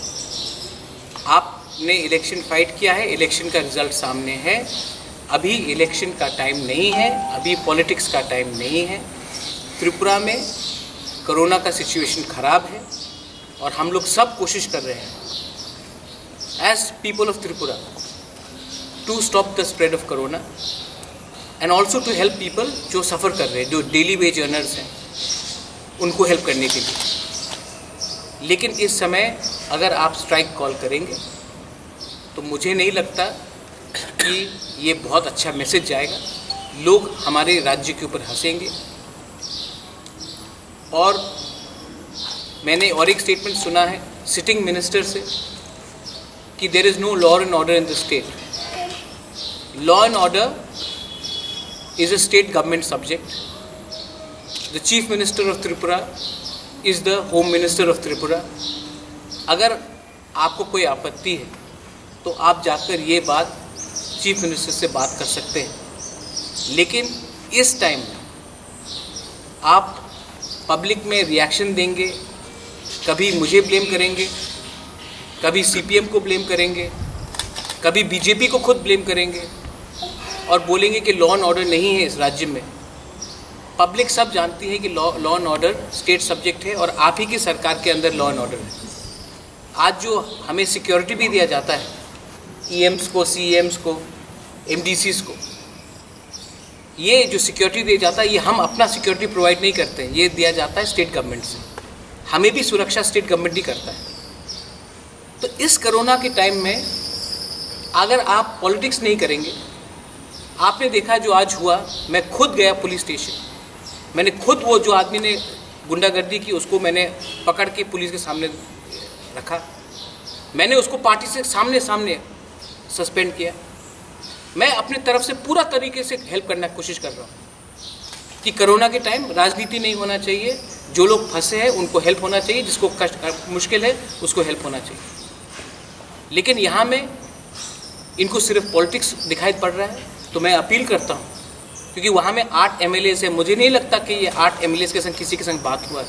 आपने इलेक्शन फाइट किया है, इलेक्शन का रिजल्ट सामने है। अभी इलेक्शन का टाइम नहीं है, अभी पॉलिटिक्स का टाइम नहीं है। त्रिपुरा में कोरोना का सिचुएशन ख़राब है और हम लोग सब कोशिश कर रहे हैं as people of Tripura to stop the spread of corona and also to help people जो सफ़र कर रहे हैं, जो डेली वेज अर्नर्स हैं, उनको हेल्प करने के लिए। लेकिन इस समय अगर आप स्ट्राइक कॉल करेंगे तो मुझे नहीं लगता कि ये बहुत अच्छा मैसेज जाएगा। लोग हमारे राज्य के ऊपर हंसेंगे। और मैंने और एक स्टेटमेंट सुना है सिटिंग मिनिस्टर से कि there is no law and order in the state. Law and order is a state government subject. The chief minister of Tripura is the home minister of Tripura. अगर आपको कोई आपत्ति है तो आप जाकर ये बात चीफ मिनिस्टर से बात कर सकते हैं। लेकिन इस टाइम आप पब्लिक में रिएक्शन देंगे, कभी मुझे ब्लेम करेंगे, कभी सीपीएम को ब्लेम करेंगे, कभी बीजेपी को खुद ब्लेम करेंगे और बोलेंगे कि लॉ एंड ऑर्डर नहीं है इस राज्य में। पब्लिक सब जानती है कि law and order state subject है और आप ही की सरकार के अंदर लॉ एंड ऑर्डर है। आज जो हमें सिक्योरिटी भी दिया जाता है ईएम्स को, सीएम्स को, एमडीसीज को, ये जो सिक्योरिटी दिया जाता है ये हम अपना सिक्योरिटी प्रोवाइड नहीं करते हैं, ये दिया जाता है स्टेट गवर्नमेंट से। हमें भी सुरक्षा स्टेट गवर्नमेंट ही करता है। तो इस कोरोना के टाइम में अगर आप पॉलिटिक्स नहीं करेंगे, आपने देखा जो आज हुआ, मैं खुद गया पुलिस स्टेशन, मैंने खुद वो जो आदमी ने गुंडागर्दी की उसको मैंने पकड़ के पुलिस के सामने रखा, मैंने उसको पार्टी से सामने सस्पेंड किया। मैं अपनी तरफ से पूरा तरीके से हेल्प करने की कोशिश कर रहा हूँ कि कोरोना के टाइम राजनीति नहीं होना चाहिए। जो लोग फंसे हैं उनको हेल्प होना चाहिए, जिसको कष्ट मुश्किल है उसको हेल्प होना चाहिए। लेकिन यहाँ में इनको सिर्फ पॉलिटिक्स दिखाई पड़ रहा है। तो मैं अपील करता हूँ, क्योंकि वहाँ में 8 MLAs हैं, मुझे नहीं लगता कि ये 8 MLAs के संग किसी के संग बात हुआ है।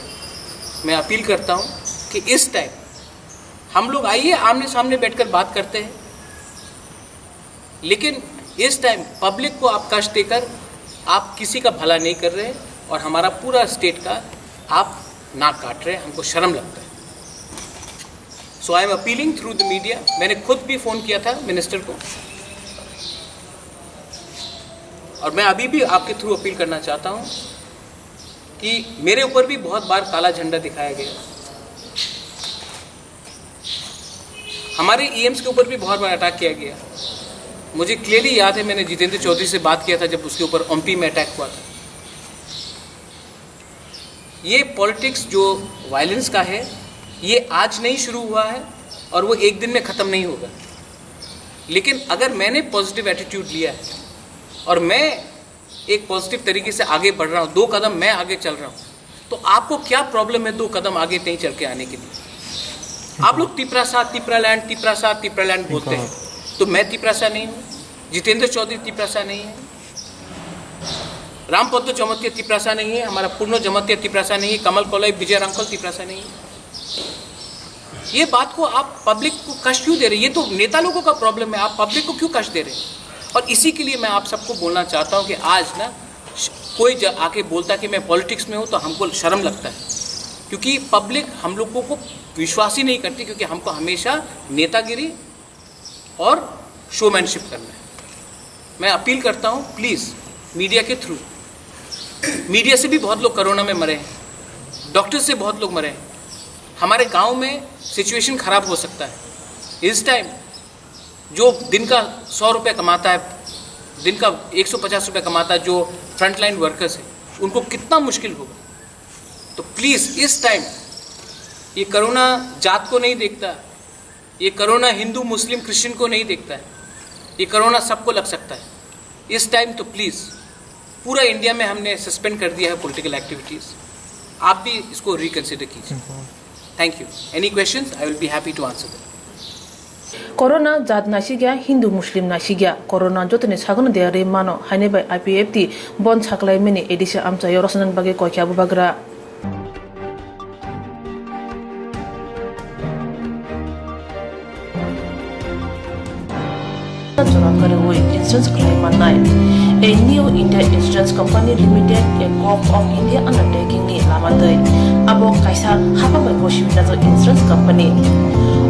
मैं अपील करता हूँ कि इस टाइम हम लोग आइए आमने सामने बैठकर बात करते हैं, लेकिन इस टाइम पब्लिक को आप कष्ट देकर आप किसी का भला नहीं कर रहे और हमारा पूरा स्टेट का आप नाक काट रहे हैं। हमको शर्म लगता है। So I am appealing through the media. मैंने खुद भी फ़ोन किया था मिनिस्टर को और मैं अभी भी आपके थ्रू अपील करना चाहता हूं कि मेरे ऊपर भी बहुत बार काला झंडा दिखाया गया, हमारे ईएम्स के ऊपर भी बहुत बार अटैक किया गया। मुझे क्लियरली याद है, मैंने जितेंद्र चौधरी से बात किया था जब उसके ऊपर ओमपी में अटैक हुआ था। ये पॉलिटिक्स जो वायलेंस का है ये आज नहीं शुरू हुआ है और वो एक दिन में ख़त्म नहीं होगा। लेकिन अगर मैंने पॉजिटिव एटीट्यूड लिया है और मैं एक पॉजिटिव तरीके से आगे बढ़ रहा हूँ, 2 कदम मैं आगे चल रहा हूँ, तो आपको क्या प्रॉब्लम है 2 कदम आगे नहीं चल के आने के लिए? आप लोग तिपरा लैंड बोलते हैं, तो मैं तिपरासा नहीं हूँ, जितेंद्र चौधरी तिपरासा नहीं है, रामपद्र जमतिया तिपरासा नहीं है, हमारा पूर्ण जमतिया तिपरासा नहीं है, कमल कोलाई विजय रामकल तिपरासा नहीं है। ये बात को आप पब्लिक को कष्ट क्यों दे रहे हैं? ये तो नेता लोगों का प्रॉब्लम है, आप पब्लिक को क्यों कष्ट दे रहे हैं? और इसी के लिए मैं आप सबको बोलना चाहता हूँ कि आज ना कोई आके बोलता कि मैं पॉलिटिक्स में हूँ तो हमको शर्म लगता है, क्योंकि पब्लिक हम लोगों को विश्वास ही नहीं करती, क्योंकि हमको हमेशा नेतागिरी और शोमैनशिप करना है। मैं अपील करता हूँ प्लीज़ मीडिया के थ्रू, मीडिया से भी बहुत लोग कोरोना में मरे हैं, डॉक्टर से बहुत लोग मरे हैं, हमारे गांव में सिचुएशन ख़राब हो सकता है। इस टाइम जो दिन का 100 रुपये कमाता है, दिन का 150 रुपये कमाता है, जो फ्रंटलाइन वर्कर्स है, उनको कितना मुश्किल होगा। तो प्लीज़ इस टाइम ये कोरोना जात को नहीं देखता, ये कोरोना हिंदू मुस्लिम क्रिश्चियन को नहीं देखता है, ये कोरोना सबको लग सकता है। इस टाइम तो प्लीज़ पूरा इंडिया में हमने सस्पेंड कर दिया है पॉलिटिकल एक्टिविटीज़, आप भी इसको रिकन्सिडर कीजिए। Thank you. Any questions? I will be happy to answer them. Corona jat nasigya Hindu Muslim nasigya corona jotni sagun deare mano haine by IPFT bon chaklai mini edisha amcha yorosanan bage koikya bubagra Insurance claim night. A new India Insurance Company Limited, a corp of India undertaking ni lamadai. Abo kaisa hapa by Boshimita Insurance Company.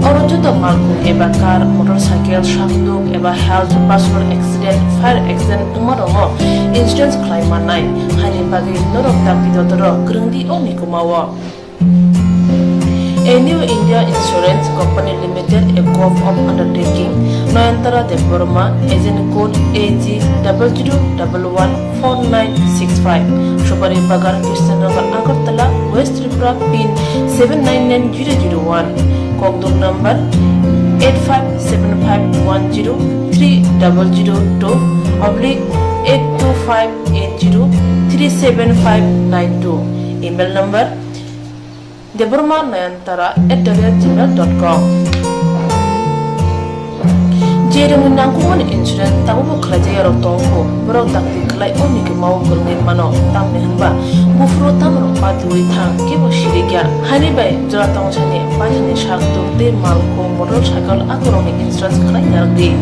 Oronjo to malku eba car, motorcycle, shafduk, eba health, personal accident, fire accident, umarongo. Insurance claim night. Hani bagi lorok tapi dotoro grundi oni kumawa. A new India Insurance Company Limited, a corp of undertaking, Noyantara de Burma, agent code AG00114965, Shubari Bagar, Krishnagar, Agartala, West Tripura, pin 799001, Koktwma number 8575103000/82580375592, email number deburmanayantara@gmail.com. Jereng nangkuman insurance tabu kerja yaro tongko berok takti kelai oni ke mau berngin mano tam nehanba bufro tam ropa dui thang ke bo shirigya hani bai jora tong chani pajani shak tu de malko motorcycle akoroni insurance kelai yardi.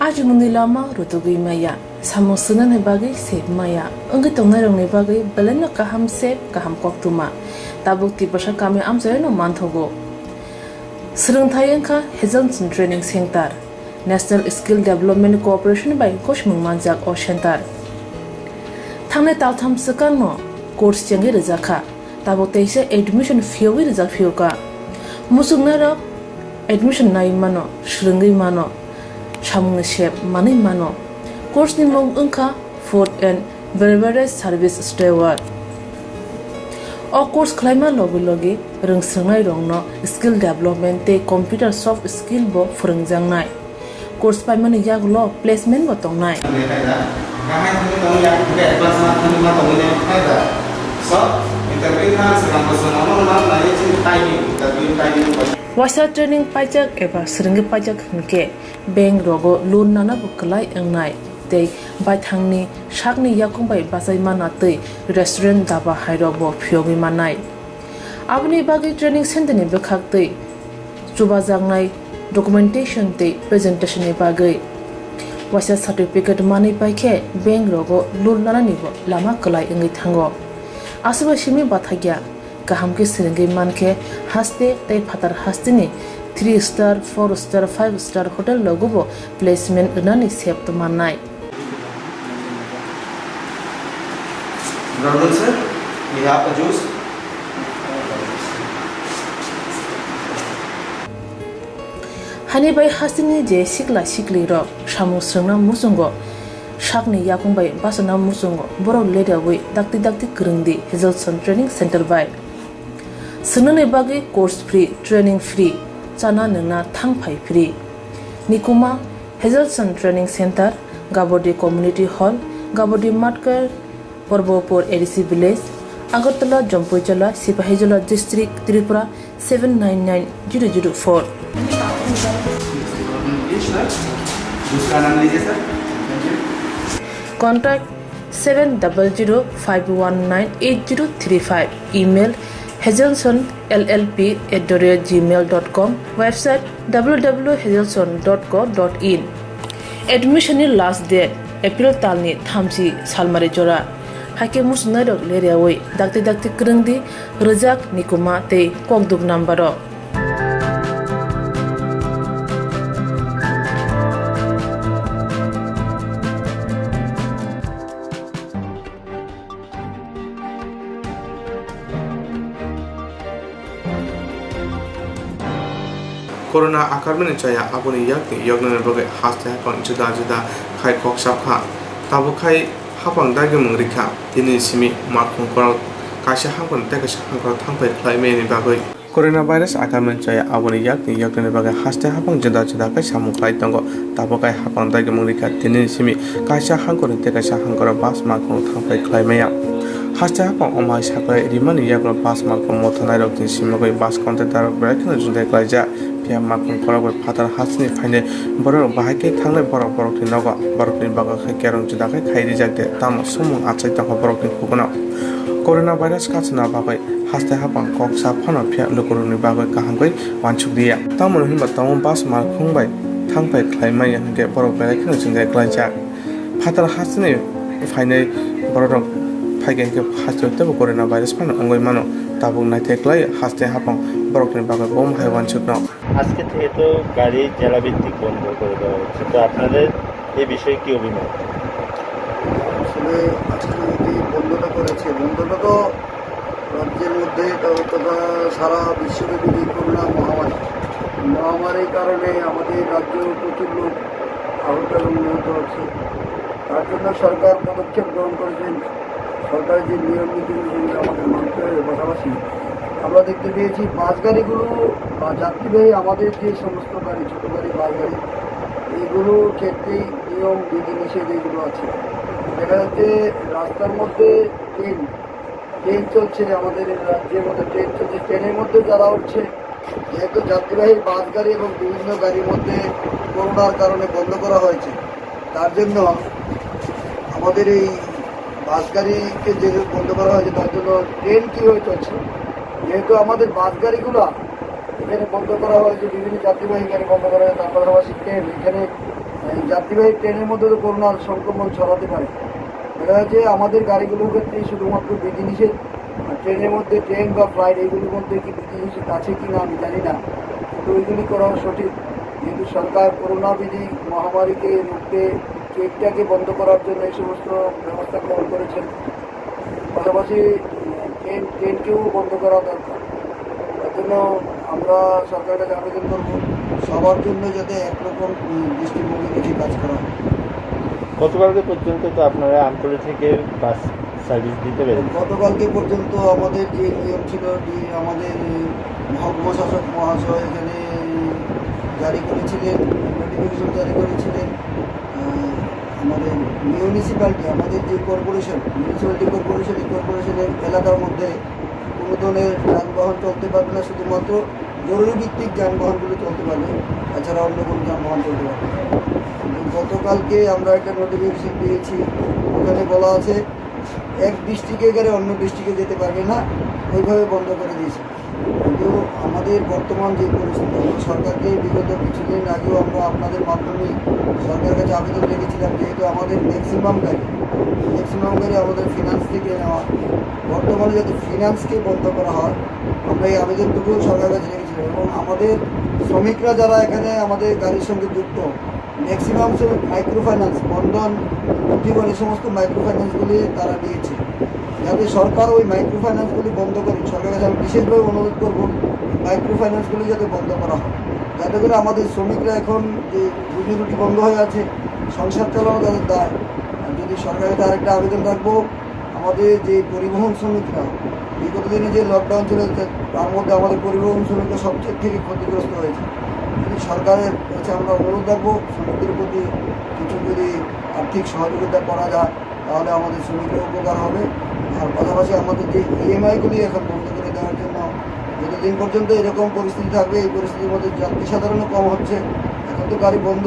Aji mundi lama rutugi maya, samusuna ne bagi sep maya, enggak tongna rong ne bagi belena kaham sep kaham Koktwma, tabuk tipasa kami amjaya no manthogo. Swrangchati Health Training Center, National Skill Development Corporation by Koshmung Manjak O Center. Thangne taltham sekan no course changi rezaka, tabuk teise admission fee wi rezak fee ka, musungna rok admission nai mano, shringi mano. Chamung shep mani mano course ni mong unka food and beverage service steward o course claima logi rungsrangai rongno skill development te computer soft skill bo phurungjangnai course pai mani yaglo placement bo tongnai Wasa training pajak eba seringi pajak hingke bank rogo loan nana bukalai engnai tei bai thangni shakni yakung bai basai mana tei restaurant daba hairo bo phyogi manai abni bagi training center ni bekhak tei chuba jangnai documentation tei presentation ni bagai wasa certificate mani paikhe bank rogo loan nana ni bo lama kalai engi thango asuba shimi bathagya kaham ke seringi manke haste tei phatar hastini 3 star 4 star 5 star hotel logo placement unani sep to manai Brother sir, we have a juice. Hani bai hastini je sikla sikli ro shamu srangna musungo shakni yakung bai basana musungo boro leda wi dakti kurungdi Health Training Center bai Sunane bagi course free, training free, chana nengna thangpai free. Nikuma Health Training Center, Gabodi Community Hall, Gabodi Matkar, Koktwma ADC Village, Agartala, Jampuichala, Sipahijala District, Tripura 799004. Contact 700-519-8035. Email hazelson@gmail.com. Website www.hazelson.co.in. Admission last date April talni thamsi salmare jora. Hake musnarok leriawai dakti kurungdi rejak nikuma te Koktwma number. Corona akarmen chaya abuni yakni yogna boge haste kon juda khai kok sapha tabu khai hapang dage mungrikha tini simi markhong kor kaisa hapon teka sakha thangpai khlai me ni bagoi Corona virus agamen chaya aboni yak ni yak ni bagai haste hapang jeda kai samu kai tongo tabo kai hapang dai gemurika tinin simi kaisa hangkor te kaisa hangkor bas makong thangpai khlaimaya haste hapang omai sakai rimani yak bas makong mothanai rok tin simagoi bas konte darok brakin jundai klaija pia makong korok phatar hasni phaine borok bahake thangnai borok ni nogo borok ni baga khai kerong jeda kai khairi jakte tam sumung achai tang borok ni kukono Corona virus katsna bagai haste hapang kok sa phano phya lukuruni bagai kahamgai wansuk dia tamon himba tamon bas mar khungbai thangpai khlaimai hangke borok belai khino jingai klaijak phatar hasne phaine borok phaigen ke haste te corona virus phano angoi mano tabuk naite klai haste hapang borok ni bagai bom hai wansuk no আজকে থেকে তো গাড়ি জেলা ভিত্তিক বন্ধ করে দেওয়া হচ্ছে তো আপনাদের এই বিষয়ে কি অভিমত আসলে আজকে যে বন্ধটা করেছে বন্ধটা তো রাজ্যের মধ্যে তথা সারা বিশ্বব্যাপী যে করোনা মহামারীর কারণে আমাদের রাজ্যের প্রচুর লোক আহত এবং নিহত হচ্ছে তার জন্য সরকার পদক্ষেপ গ্রহণ করেছেন সরকারের যে নিয়ম নীতিগুলো সেগুলো আমাদের মানতে হবে পাশাপাশি আমরা দেখতে পেয়েছি বাস গাড়িগুলো বা যাত্রীবাহী আমাদের যে সমস্ত গাড়ি ছোটো গাড়ি বাস গাড়ি এইগুলোর ক্ষেত্রেই নিয়ম বিধিনিষেধ এগুলো আছে দেখা যাচ্ছে রাস্তার মধ্যে ট্রেন চলছে আমাদের রাজ্যের মধ্যে ট্রেন চলছে ট্রেনের মধ্যে যারা উঠছে যেহেতু যাত্রীবাহী বাস গাড়ি এবং বিভিন্ন গাড়ির মধ্যে করোনার কারণে বন্ধ করা হয়েছে তার জন্য আমাদের এই বাস গাড়িকে যে বন্ধ করা হয়েছে তার জন্য ট্রেন কীভাবে চলছে যেহেতু আমাদের বাস গাড়িগুলো এখানে বন্ধ করা হয়েছে বিভিন্ন যাত্রীবাহী গাড়ি বন্ধ করা হয়েছে তার পাশাপাশি ট্রেন এখানে যাত্রীবাহী ট্রেনের মধ্যে তো করোনার সংক্রমণ ছড়াতে পারে দেখা যাচ্ছে আমাদের গাড়িগুলোর ক্ষেত্রে শুধুমাত্র বিধিনিষেধ আর ট্রেনের মধ্যে ট্রেন বা ফ্লাইট এইগুলির মধ্যে কি বিধিনিষেধ আছে কি না আমি জানি না কিন্তু ওইগুলি করা সঠিক যেহেতু সরকার করোনা বিধি মহামারীকে রুখতে ট্রেনটাকে বন্ধ করার জন্য এই সমস্ত ব্যবস্থা গ্রহণ করেছেন পাশাপাশি ট্রেনকেও বন্ধ করা দরকার তার জন্য আমরা সরকারের কাছে আবেদন করব সবার জন্য যাতে একরকম দৃষ্টিভঙ্গি রেখে কাজ করা হয় গতকালকে পর্যন্ত তো আপনারা আমতলী থেকে বাস সার্ভিস দিতে পেরেছেন গতকালকে পর্যন্ত আমাদের যে নিয়ম ছিল যে আমাদের মহকুমা শাসক মহাশয় এখানে জারি করেছিলেন নোটিফিকেশন জারি করেছিলেন আমাদের মিউনিসিপ্যালিটি আমাদের যে কর্পোরেশন মিউনিসিপ্যালিটি কর্পোরেশন এই কর্পোরেশনের এলাকার মধ্যে কোনো ধরনের যানবাহন চলতে পারবে না শুধুমাত্র জরুরি ভিত্তিক যানবাহনগুলো চলতে পারবে এছাড়া অন্য কোনো যানবাহন চলতে পারবে না গতকালকে আমরা একটা নোটিফিকেশন পেয়েছি ওখানে বলা আছে এক ডিস্ট্রিক্টে গেলে অন্য ডিস্ট্রিক্টে যেতে পারবে না ওইভাবে বন্ধ করে দিয়েছে কিন্তু আমাদের বর্তমান যে পরিস্থিতি সরকারকে বিগত কিছুদিন আগেও আমরা আপনাদের মাধ্যমে সরকারের কাছে আবেদন রেখেছিলাম যেহেতু আমাদের ম্যাক্সিমাম গাড়ি আমাদের ফিনান্স থেকে নেওয়া বর্তমানে যাতে ফিনান্সকে বন্ধ করা হয় আমরা এই আবেদনটুকু সরকারের কাছে রেখেছিলাম এবং আমাদের শ্রমিকরা যারা এখানে আমাদের গাড়ির সঙ্গে যুক্ত ম্যাক্সিমাম মাইক্রো ফাইন্যান্স বন্ধন জীবন এই সমস্ত মাইক্রো ফাইন্যান্সগুলি তারা দিয়েছে যাতে সরকার ওই মাইক্রো ফাইন্যান্সগুলি বন্ধ করে সরকারের কাছে আমি বিশেষভাবে অনুরোধ করব মাইক্রো ফাইন্যান্সগুলি যাতে বন্ধ করা হয় যাতে করে আমাদের শ্রমিকরা এখন যে রুজি রুটি বন্ধ হয়ে আছে সংসার চালানো তাদের দায় আর যদি সরকারের কাছে আরেকটা আবেদন রাখবো আমাদের যে পরিবহন শ্রমিকরা বিগত দিনে যে লকডাউন চলেছে তার মধ্যে আমাদের পরিবহন শ্রমিকরা সবচেয়ে থেকে ক্ষতিগ্রস্ত হয়েছে যদি সরকারের কাছে আমরা অনুরোধ রাখবো শ্রমিকদের প্রতি কিছু যদি আর্থিক সহযোগিতা করা যায় তাহলে আমাদের শ্রমিকের উপকার হবে আর পাশাপাশি আমাদের যে ইএমআইগুলি এখন বন্ধ করে দেওয়ার জন্য যতদিন পর্যন্ত এরকম পরিস্থিতি থাকবে এই পরিস্থিতির মধ্যে যাত্রী সাধারণও কম হচ্ছে এখন তো গাড়ি বন্ধ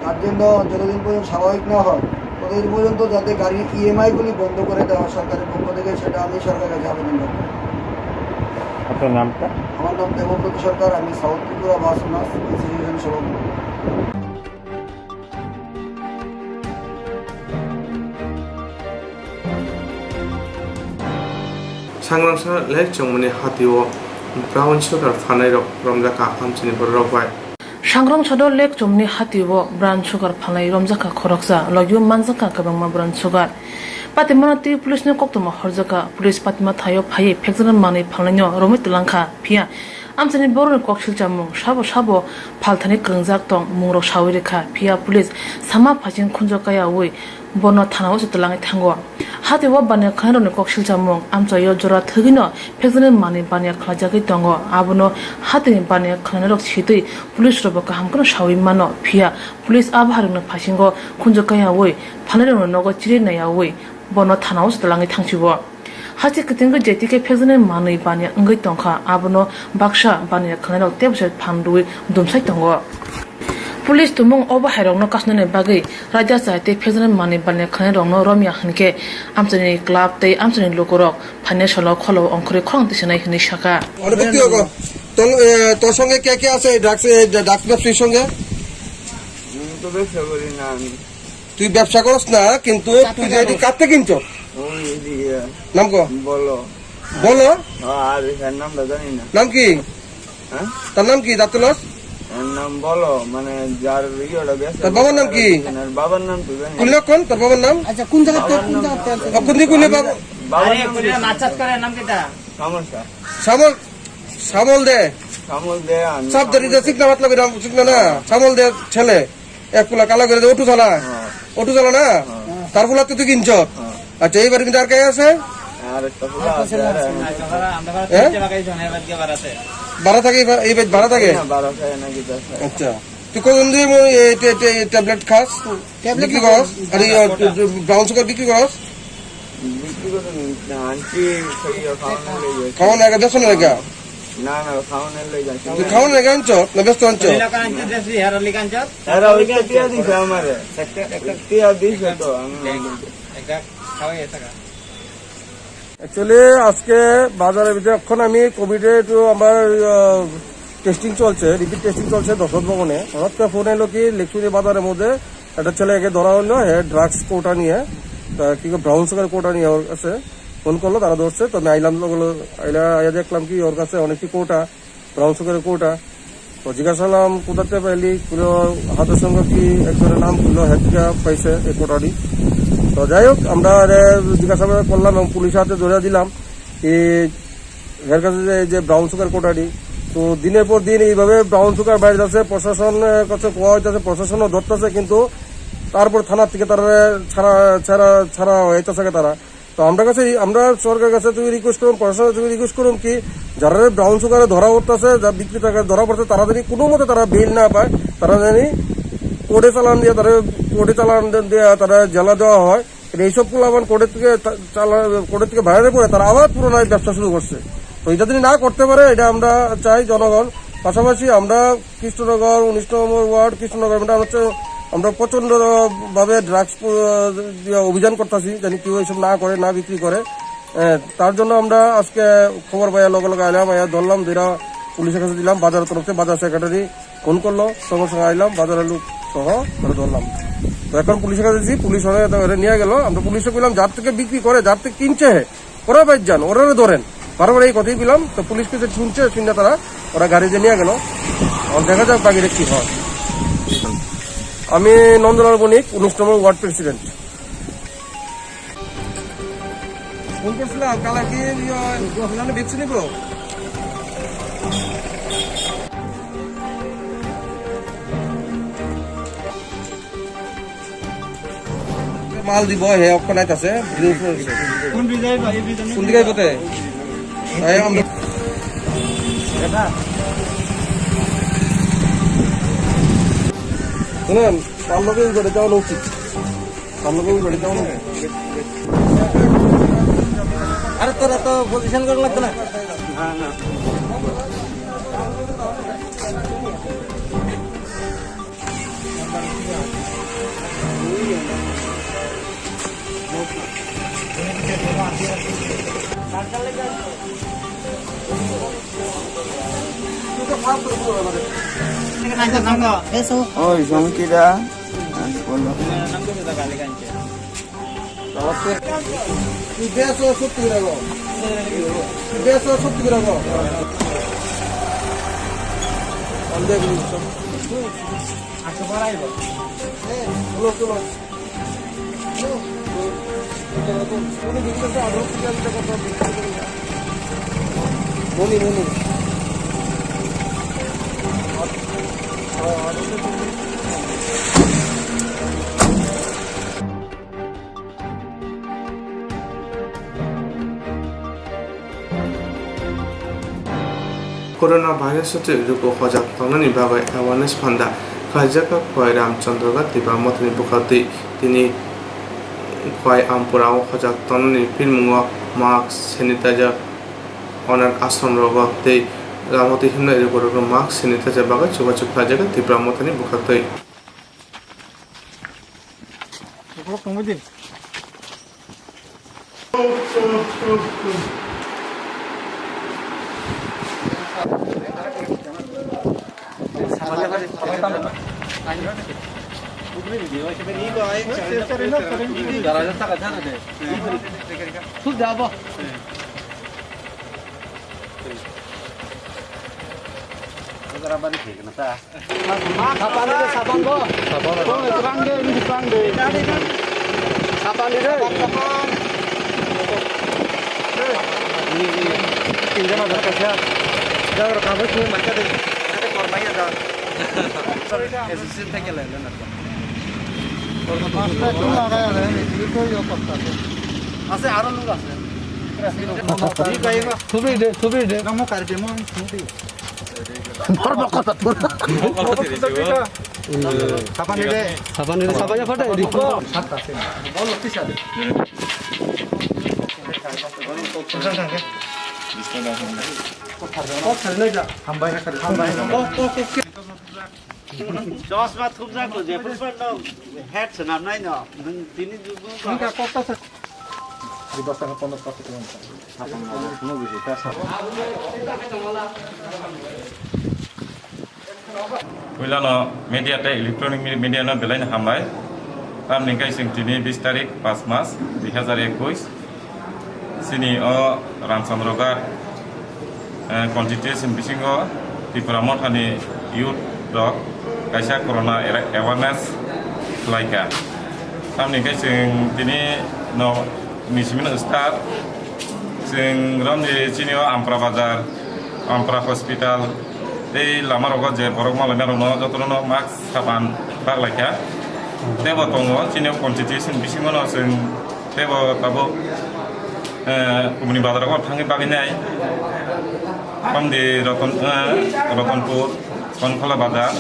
তার জন্য যতদিন পর্যন্ত স্বাভাবিক না হয় ততদিন পর্যন্ত যাতে গাড়ির ইএমআইগুলি বন্ধ করে দেওয়া সরকারের পক্ষ থেকে সেটা আমি সরকারের কাছে আবেদন রাখবো আপনার নামটা আমার নাম দেবব্রত সরকার আমি সাউথ ত্রিপুরা বাস ওনার্স অ্যাসোসিয়েশন সভাপতি Swrangchati lek chongmani hatio brown sugar phanai rok romjaka amchini borok bai Swrangchati lek chongmani hatio brown sugar phanai romjaka khoroksa logyo manjaka kabangma brown sugar Patimanati police ne Koktwma horjaka police patima thayo phaye phekjana mani phangnyo romit langkha phia amchani borok kokshil chamung sabo phalthani krangjak tong mungrok sawirikha phia police sama phajin khunjokaya oi bono thana o sutlangi thango hati wa bane khano ne kokshil jamung amcha yo jora thugino phexne mani bane khlajagi tongo abuno hati bane khane rok chitui police robo ka hamkro shawi mano phia police abharung na phasingo khunjo kaya woi phanarung nogo chiri na ya woi bono thana o sutlangi thangchibo hati kitingo jetike phexne mani bane ngai tongkha abuno baksha bane khane rok tebse phandui dumsai tongo Police tumung oba hairong no kasne bagi raja saite phezan mani balne khane rong no romya hanke amchani club te amchani lokorok financial kholo ongkhre khong tisnai hini shaka অনুভূতি হগো তোর সঙ্গে কে কে আছে drugs ব্যবসায়ীর সঙ্গে তো ব্যবসা করি না আমি তুই ব্যবসা করছ না কিন্তু তুই যে কাটতে কিনছ ওই দিয়ে নাম কো বলো বলো আর এর নামটা জানি না নাম কি হ্যাঁ তার নাম কি দাতুলস এর নাম বলো মানে যার ইয়েটা ব্যবসা তোর বাবার নাম কি বাবার নাম তো জানি কুল্লা কোন তোর বাবার নাম আচ্ছা কোন জায়গা কোন দিকে কুল্লা বাবা বাবার নাম মাছাত করে নাম কিটা সমস্যা সামল সামল দে সামল দে আমি সব ধরি দে শিখনা মতলব এরকম শিখনা না সামল দে ছেলে এক কুলা কালা করে দে অটো চালা না তার ফুলা তুই কিনছ আচ্ছা এইবার কিন্তু আর কে আছে আর একটা ফুলা আছে ভাড়া থাকে এই ভাড়া থাকে বারো খায় নাকি আচ্ছা তুই কখন দিয়ে ট্যাবলেট খাস বিক্রি করস আর ব্রাউন সুগার বিক্রি করস বিক্রি করে আনছি খাওয়ানো একা ব্যস্ত না একা না না খাওয়ানোর লেগে তুই খাওয়ানো একা আনছ না ব্যস্ত আনছ এরা ওইটা টিয়া দিছে আমারে একটা টিয়া দিছে তো আমি অ্যাকচুয়ালি আজকে বাজারের ভিতরে এখন আমি কোভিডে একটু আমার টেস্টিং চলছে রিপিট টেস্টিং চলছে দশরথ ভবনে হঠাৎ করে ফোন এলো কি লেকচুরি বাজারের মধ্যে একটা ছেলেকে ধরা হলো ড্রাগস কোটা নিয়ে কি ব্রাউন সুগার কোটা নিয়ে ওর কাছে ফোন করলো তারা ধরছে তো আমি আইলাম আইয়া দেখলাম কি ওর কাছে অনেকটি কোটা ব্রাউন সুগারের কোটা তো জিজ্ঞাসা করলাম কোথাতে পাইলি হাতের সঙ্গে কি একজনের নাম খুললো হেডকা পাইছে এই কোটাটি তো যাই হোক আমরা জিজ্ঞাসাবাদ করলাম এবং পুলিশের হাতে ধরে দিলাম এর কাছে যে ব্রাউন সুগার কোটাটি তো দিনের পর দিন এইভাবে ব্রাউন সুগার বাইরে যাচ্ছে প্রশাসনের কাছে কোয়া হইতেছে প্রশাসনও ধরতেছে কিন্তু তারপর থানার থেকে তারা ছাড়া হইতেছে তারা তো আমরা সরকারের কাছে তুমি রিকোয়েস্ট করুন প্রশাসনের তুমি রিকোয়েস্ট করুন কি যারা ব্রাউন সুগারে ধরা উঠতেছে যা বিক্রি টাকা ধরা পড়ছে তারা যদি কোনো মতে তারা বেল না পায় তারা জানি কোর্টে চালান দিয়ে তারা জেলা দেওয়া হয় এইসব পোলাবান কোর্টের থেকে বাইরে পড়ে তারা আবার পুনরায় ব্যবসা শুরু করছে তো এটা যদি না করতে পারে এটা আমরা চাই জনগণ পাশাপাশি আমরা কৃষ্ণনগর 19 নম্বর ওয়ার্ড কৃষ্ণনগর আমরা প্রচন্ড ভাবে ড্রাগস অভিযান করতেছি জানি কেউ এইসব না করে না বিক্রি করে তার জন্য আমরা আজকে খবর পাইয়া লগে আইলাম ধরলাম দুইটা পুলিশের কাছে দিলাম বাজারের তরফ থেকে বাজার সেক্রেটারি ফোন করলো সঙ্গে সঙ্গে আইলাম বাজারের লোক সহ ধরলাম তো এখন পুলিশের কাছে দিচ্ছি পুলিশ নিয়ে গেল আমরা পুলিশে বললাম যার থেকে বিক্রি করে যার থেকে কিনছে ওরা বাইর যান ওরা ধরেন বারবার এই কথাই বললাম তো পুলিশকে যে শুনছে ওরা গাড়িতে নিয়ে গেল দেখা যাক বাকিটা কি হয় আমি নন্দলাল বণিক 19 নম্বর ওয়ার্ড প্রেসিডেন্ট ফোন করছিলাম কালা কি বেচছি নিব মাল দিব হে অক্ষণ আছে কোন দিকে বতে শুনুন তার লোকে ঘরে যাওয়ানো উচিত তার লোকে ঘরে যাওয়ানো আরে তোরা তো পজিশন করা লাগতো না ওই জমিটিরা বলো মনি Corona virus te ruko hojak tanani bagai awareness phanda khajaka khoi Ramchandra tiba motni bukhati tini khoi ampurao hojak tanani filmungo mask sanitizer onar ashram rogo te ramoti himna ruko mask sanitizer bagai chubachuk khajaka tiba motni bukhati चस्मा थुप्जाको जेपुर न head छ नाम नै न तिनी जुगु का कता छ दिवसका 15% हुन्छ आफ्नो बुझे का छ Wilano media te electronic media na belai na hambai tam ningkai sing tini 20 tarik 5 mas 2021 sini o Ramchandra ga constitution bisingo di pramotani youth dog kaisa corona awareness laika tam ningkai sing tini no mismina start sing ramni sini o ampra bazar ampra hospital এই লামার অগত যে বরক মালামের ন যতন mask সাবান বাগলাইকা তেব দङ চিনি কনস্টিটিউसन बिसिङाव जों तेब ताबो गुबुननि बाजाराव थाङै बागैनाय पामदि रतनपुर सनखला बाजार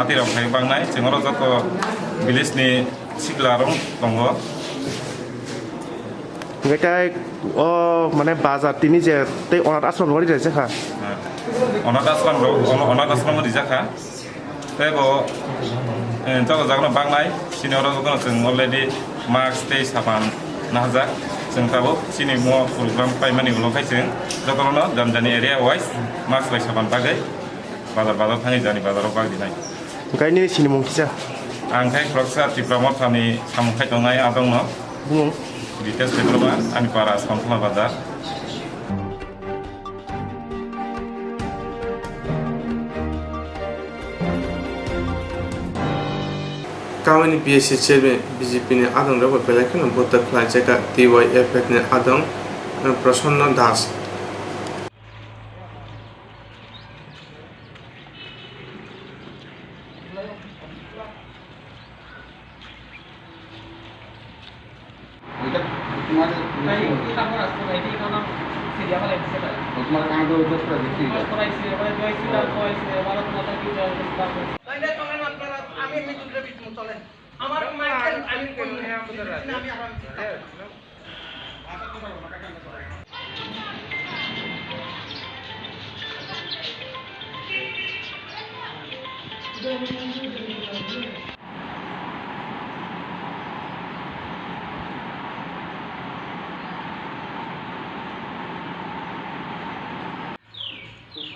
आतिराव थाङै बांनाय जोंनाव जत भिलेजनि सिगला रं दङ बेटाय ओ माने बाजार तिनि जे तै अनाथ आश्रम नरि जे खा अनाथ आश्रम रिजाखा तेबो जग जागन बांनाय सिनियर जगन जों अलरेडी मास्क दै साबान नाजा जों ताबो सिनि मो प्रग्राम पाइमानि उलखाय जों जगन जामजानि एरिया वाइज मास्क लाइ साबान बागै बाजार थाङै जानि बाजाराव बागदिनाय गायनि सिनि मुंखिजा आंखाय प्रक्सा तिप्रामथानि सामखाय दंनाय आदं न बुं डिटेल्स पेट्रोलमा आनि पारा सनखला बाजार Kawani PSC chairman BJP ni adong rabo belakon botak khlai jaka TYF ni adong Prasanna Das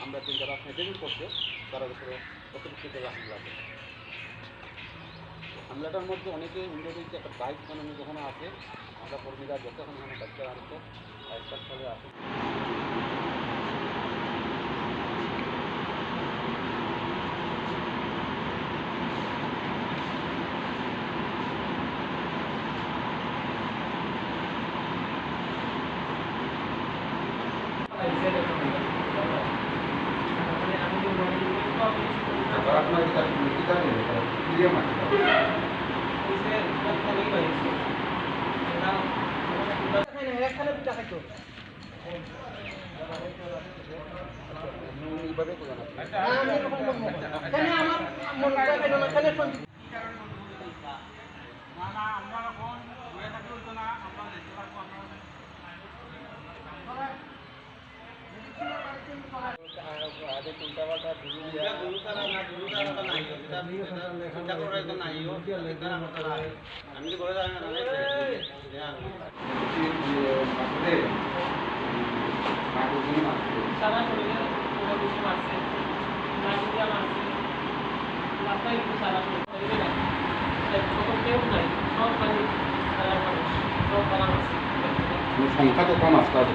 আমরা তিন যারা ফেডারেল করছে তারা হামলাটার মধ্যে অনেকে ইন্ডিয়াতে একটা বাইক বানানো যখন আছে আমরা কর্মীরা যতক্ষণ এখানে বাচ্চা আনতো বাইকটার ফলে আসে এইভাবে বোঝানো সংখ্যা তো কম আসতে হবে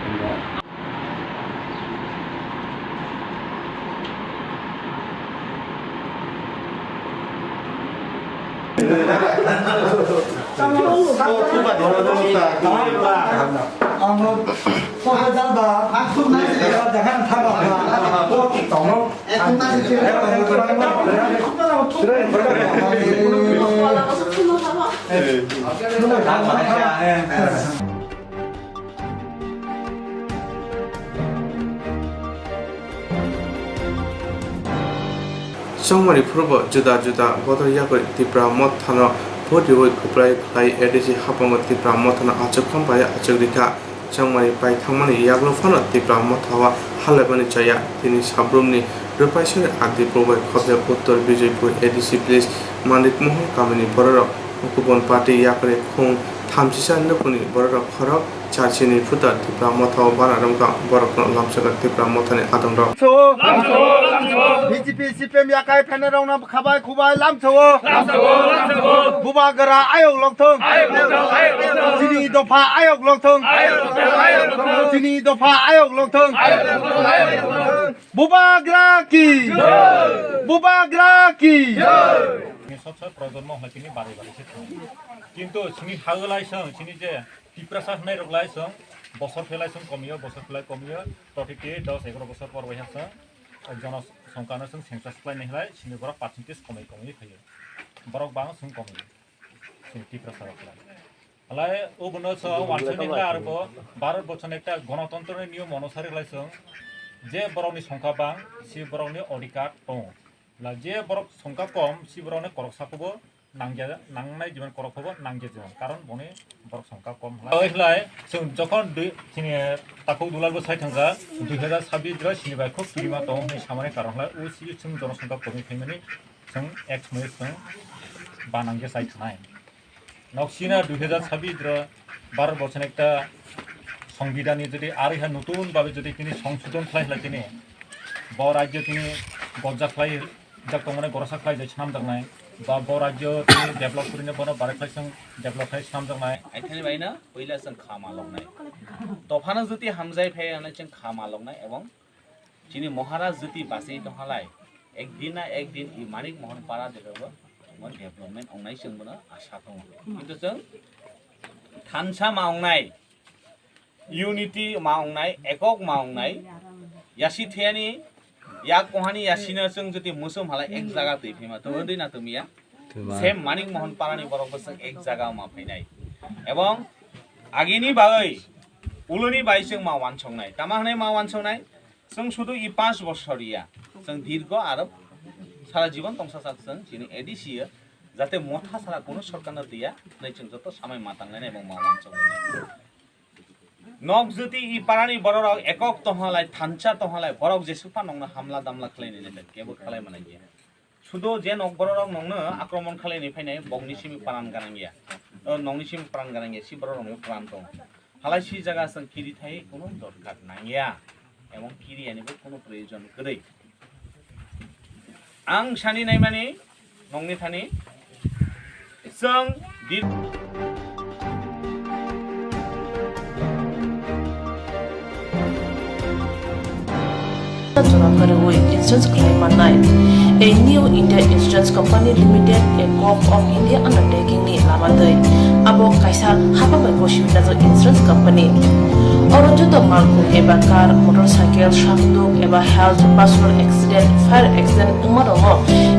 Songmari Purbo Juda Juda Bodo Yakuri Tipra Motano Podiwoi Kuplai Klai Edisi Hapamo Tipra Motano Achokam Baya Achokrika Songmari Pai Thamani Yaglo Fano Tipra Motawa Halabani Chaya Tini Sabrumni Rupaisari Adi Provoi Khotya Uttor Bijaypur Edisi Place Mandit Mohon Kamini Borok Ukubon Party Yakuri Khong Thamsisa Nupuni Borok Khorok Chachini Futa Tipra Motawa Banaramka Borok Lamsaka Tipra Motani Adamro BJP CPM Yakai Panarona Kabai Kubai Lamso Bubagara Ayok Longtong Sini Dopa Ayok Longtong Sini Dopa Ayok Longtong Bubagraki Bubagraki প্রজন্ম হয় তিনি বাড়ি বাড়িছে কিন্তু চিনি হাগলাইছং চিনি যে টিপ্রাসাস নাই রগলাইছং বছর ফেলাইছং কমিও বছর ফেলাই কমিও প্রতিটি 10-11 বছর পর বইহাছ জনসংখ্যানো जों सेंसास खालामनायलाय चिनि बरक पार्सेन्टेज कमै फैयो बरक बां जों कमै चिनि टिप्रासास खालाय ओबनो स वानसनिला आरो भारत बचन एकटा गणतन्त्रनि नियम अनुसारि लाइसं जे बरकनि संख्या बां सि बरकनि अधिकार दं ला जे बरक संख्या कम सि बरकनि करकसाखौबो नांनाय जीवन करकखौबो नांगे जों कारण बने बरक संख्या कम लाय जों जखन चिनि ताखौ दुलालबो साइथांगा 2026 रा सिनिबाखौ किरिमा दं होननाय सामाने कारनलाय उ सि जों जनसंख्या कमि फैमानि जों एक्स मय जों बानांगे साइथनाय नक्सिना 2026 रा भारत बचन एकटा संविधाननि যদি আর ইহা নতুন ভাবে যদি তিনি সংশোধন খাইলা তিনি ব রাজ্য তিনি গজ্জা খাই যাক মানে গরসা খাই যে নাম জানাই বা ব রাজ্য তিনি ডেভেলপ করিনে বনো বারেখাইসং ডেভেলপ খাই নাম জানাই आइथानि बायना पहिला जों खामा लंनाय दफाना जुति हामजाय फायना जों खामा लंनाय एवं जिनि महाराज जुति बासै दहालाय एक दिन इ मानिक मोहन पारा देबो मन डेभलपमेन्ट अंनाय जों बनो आशा दङ किन्तु जों थानसा मावनाय यूनिटी मावनाय एकक मावनाय यासी थेयानि याक कोहानि यासिनो जों जुति मुसुम हाला एक जागा दैफैमा तो ओदैना तुमिया सेम मानिक मोहन पारानि बरकबो जों एक जागा माफैनाय एवं आगिनि बागै उलुनि बाय जों मावान संनाय तामाहनै मावान संनाय जों शुधु इ 5 बछरिया जों दीर्घ आरो सारा जीवन तंसासा जों जिनि एडिसियो जाते मथा सारा कोनो सरकारना दिया नै जों जत समय मातांनाय एवं मावान संनाय नक जुति इ पारानि बरक एकक तहलाय थानचा तहलाय बरक जेसुफा नंनो हामला दामला खालायनाय केबो खालाय मानाय गया शुधु जे नक बरक नंनो आक्रमण खालायनाय फैनाय बगनिसिम पारान गानां गया नंनिसिम पारान गानां गया सि बरक नंनो प्रान दं हालाय सि जागा जों किरि थाय कोनो दरकार नांगिया एवं किरियानिबो कोनो प्रयोजन गरै आं सानिनाय माने नंनि थानि जों Insurance claim night. A new India Insurance Company Limited, a co-op of India undertaking ni lamadai. Abo kaisa hapa by Boshi nazo insurance company. Oronjo to malku eba car, motorcycle, shaftu eba health, personal accident, fire accident, umarongo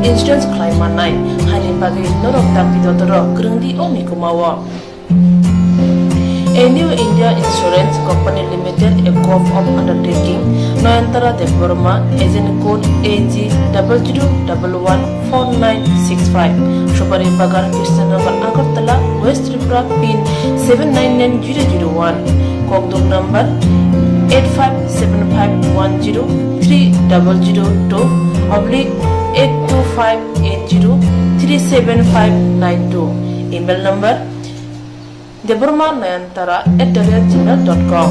insurance claim night. Hani bagi norok tak didotoro grindi omikumawo. A New India Insurance Company Limited, a corp of undertaking, Noyantara Deborma, agent code AG 00114965, Shobari Bagar, Krishnagar, Agartala, West Tripura, PIN 799001, Kokborok number 857510-300-82580-37592, email number deborma9antara@gmail.com.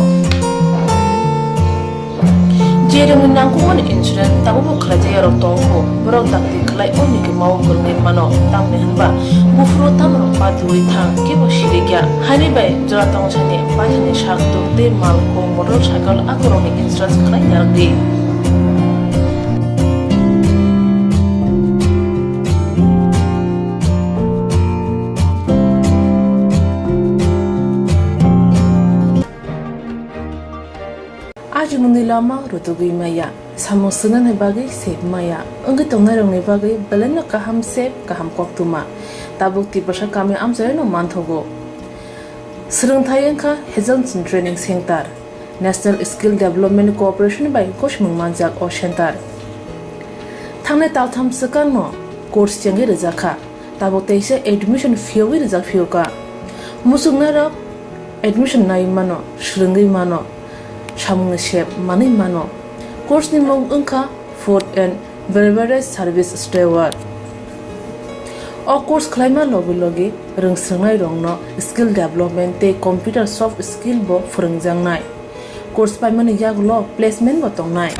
Jeremy Nankuman insurance tabu kerja rotongko berok takti kelai oni ke mau kernet mano tam nehanba bufro tam ropat lui thang ke bosiriga hani bai jora tong chane pajane shak to te mal ko motorcycle akoroni insurance kelai yardi. Aji munilama rutugui maya, samusunan hebagi sep maya, enggak tongnarong nebagi belanja kaham sep kaham Koktwma, tabuk tipasa kami amjaya no manthogo. Swrangchati Health Training Center, National Skill Development Corporation by Koshmung Manjak O Center. Tangne taltham sekan no course jangi rezaka, tabuk teise admission fee rezak fee ka, musungnara admission nai mano, Swrangchati mano. Samung shep mani mano course ni mong unka food and beverage service steward o course klaima logi rungsrangnai rongno skill development te computer soft skill bo phurungjangnai course pai mani yaglo placement bo tongnai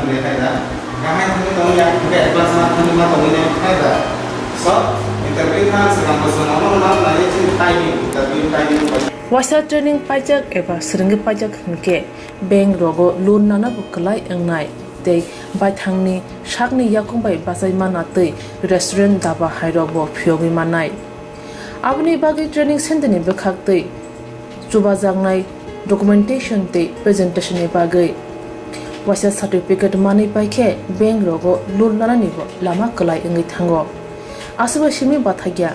Wasa training pajak eba Swrangchati pajak hingke bank rogo loan nana bukalai engnai tei bai thangni shakni yakung bai basai mana tei restaurant daba hairo bo phyogi manai abni bagi training center ni bekhak tei chuba jangnai documentation tei presentation ni bagai wasa certificate mani paikhe bank rogo loan nana ni bo lama kalai engai thango asba shimi bathagya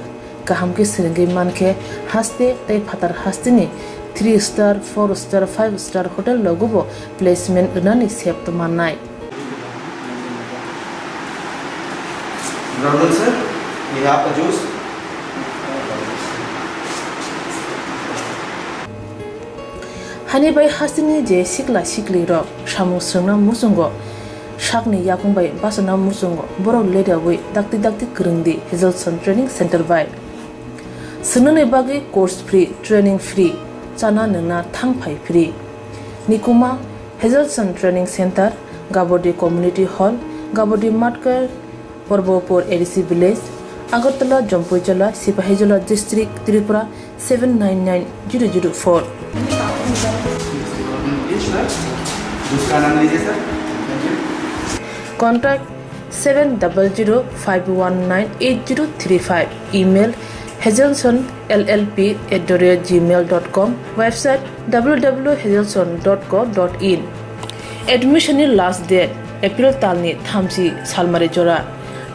kaham ke Swrangchati manke haste tei phatar haste ni 3 star 4 star 5 star hotel logobo placement unani sep to manai Brother sir, we have a juice. Hani bai hasini je sikla sikli ro samu srangna musungo shakni yakung bai basana musungo borok leda wi dakti kurungdi Health Training Center bai Sunane bagi course free, training free, chana nungna thangpai free. Nikuma Health Training Center, Gabodi Community Hall, Gabodi Matkar, Porbopor ADC Village, Agartala, Jompoichala, Sipahijala District, Tripura 799004. Contact 7005198035. Email hazelson@gmail.com. Website www.hazelson.co.in. Admission last date April talni thamsi salmare jora.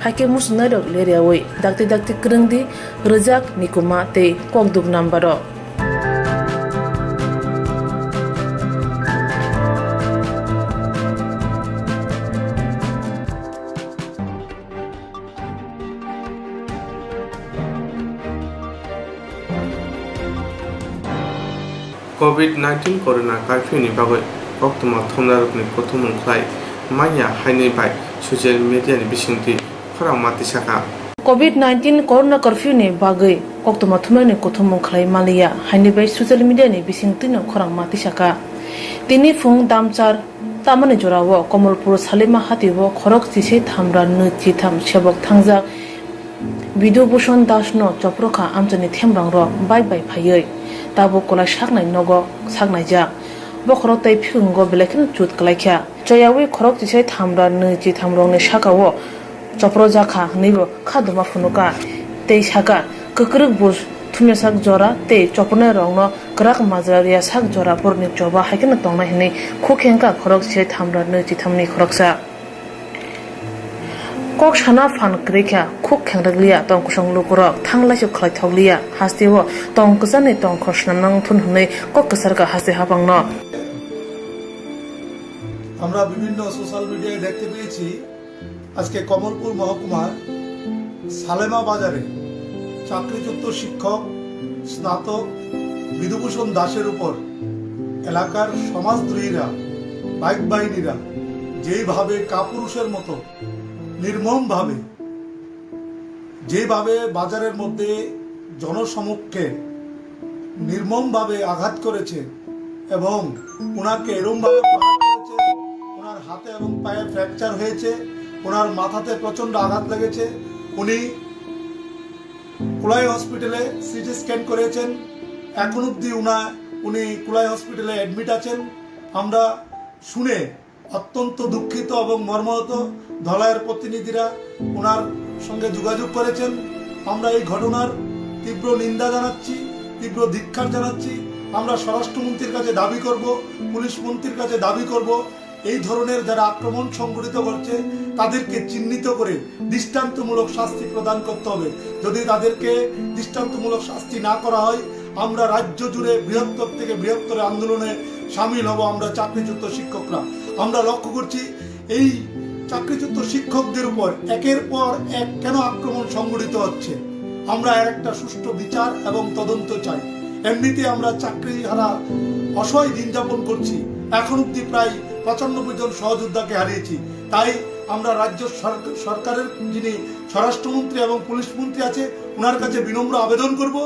Hake musnarok leriawai dakti kerengdi rejak nikuma te Kokborok nambaro. COVID-19 corona curfew ni bagoi Koktwma thomnarokni kothumung khlai manya haini bai social media ni bisingti khorang mati saka COVID-19 corona curfew ni bagoi Koktwma thomnarokni kothumung khlai malia haini bai social media ni bisingti no khorang mati saka tini phung damchar tamani jorawo Komolpur Salima hatibo khorok chise thamra nu chitham sebok thangjak Bidu Bhushan Das no choproka amchani themrang ro bai phayoi tabo kola saknai nogo saknai jak bo khorok tai phungo belekhin chut kalaikha choyawi khorok chise thamra nu chithamrong ni sakawo chopro jakha nibo khaduma phunuka tei saka kukruk bus thumya sak jora tei chopne rongno krak majraria sak jora porni choba haikena tongna hini khokhenka khorok chise thamra nu chithamni khoroksa kok sana fan krikha khuk khengraglia tong kusang lukurok thanglai su khlai thoglia hastiwo tong kusane tong khosnam nang thun hnei kok kusar ka hase hapangno আমরা বিভিন্ন social মিডিয়ায় দেখতে পেয়েছি আজকে কমলপুর মহকুমার সালেমা বাজারে চাকরিযুক্ত শিক্ষক স্নাতক বিধুভূষণ দাসের উপর এলাকার সমাজদ্রোহীরা বাইক বাহিনীরা যেভাবে কাপুরুষের মতো নির্মমভাবে যেভাবে বাজারের মধ্যে জনসমক্ষে নির্মমভাবে আঘাত করেছে এবং ওনাকে এরমভাবে প্রহার করেছে, ওনার হাতে এবং পায়ে ফ্র্যাকচার হয়েছে, ওনার মাথাতে প্রচণ্ড আঘাত লেগেছে। উনি কুলাই হসপিটালে সিটি স্ক্যান করেছেন, এখন অবধি উনি কুলাই হসপিটালে অ্যাডমিট আছেন। আমরা শুনে অত্যন্ত দুঃখিত এবং মর্মাহত। ধলাইয়ের প্রতিনিধিরা ওনার সঙ্গে যোগাযোগ করেছেন। আমরা এই ঘটনার তীব্র নিন্দা জানাচ্ছি, তীব্র ধিক্কার জানাচ্ছি। আমরা স্বরাষ্ট্রমন্ত্রীর কাছে দাবি করব, পুলিশ মন্ত্রীর কাছে দাবি করব, এই ধরনের যারা আক্রমণ সংঘটিত করছে তাদেরকে চিহ্নিত করে দৃষ্টান্তমূলক শাস্তি প্রদান করতে হবে। যদি তাদেরকে দৃষ্টান্তমূলক শাস্তি না করা হয়, আমরা রাজ্য জুড়ে বৃহত্তর থেকে বৃহত্তর আন্দোলনে সামিল হব। আমরা চাকরিযুক্ত শিক্ষকরা আমরা লক্ষ্য করছি এই চাকরিযুক্ত শিক্ষকদের উপর একের পর এক কেন আক্রমণ সংঘটিত হচ্ছে। আমরা এর একটা সুষ্ঠু বিচার এবং তদন্ত চাই। এমনিতে আমরা চাকরি হারা অসহায় দিন যাপন করছি। এখন অব্দি প্রায় 95 জন সহযোদ্ধাকে হারিয়েছি। তাই আমরা রাজ্য সরকারের যিনি স্বরাষ্ট্রমন্ত্রী এবং পুলিশ মন্ত্রী আছে ওনার কাছে বিনম্র আবেদন করব,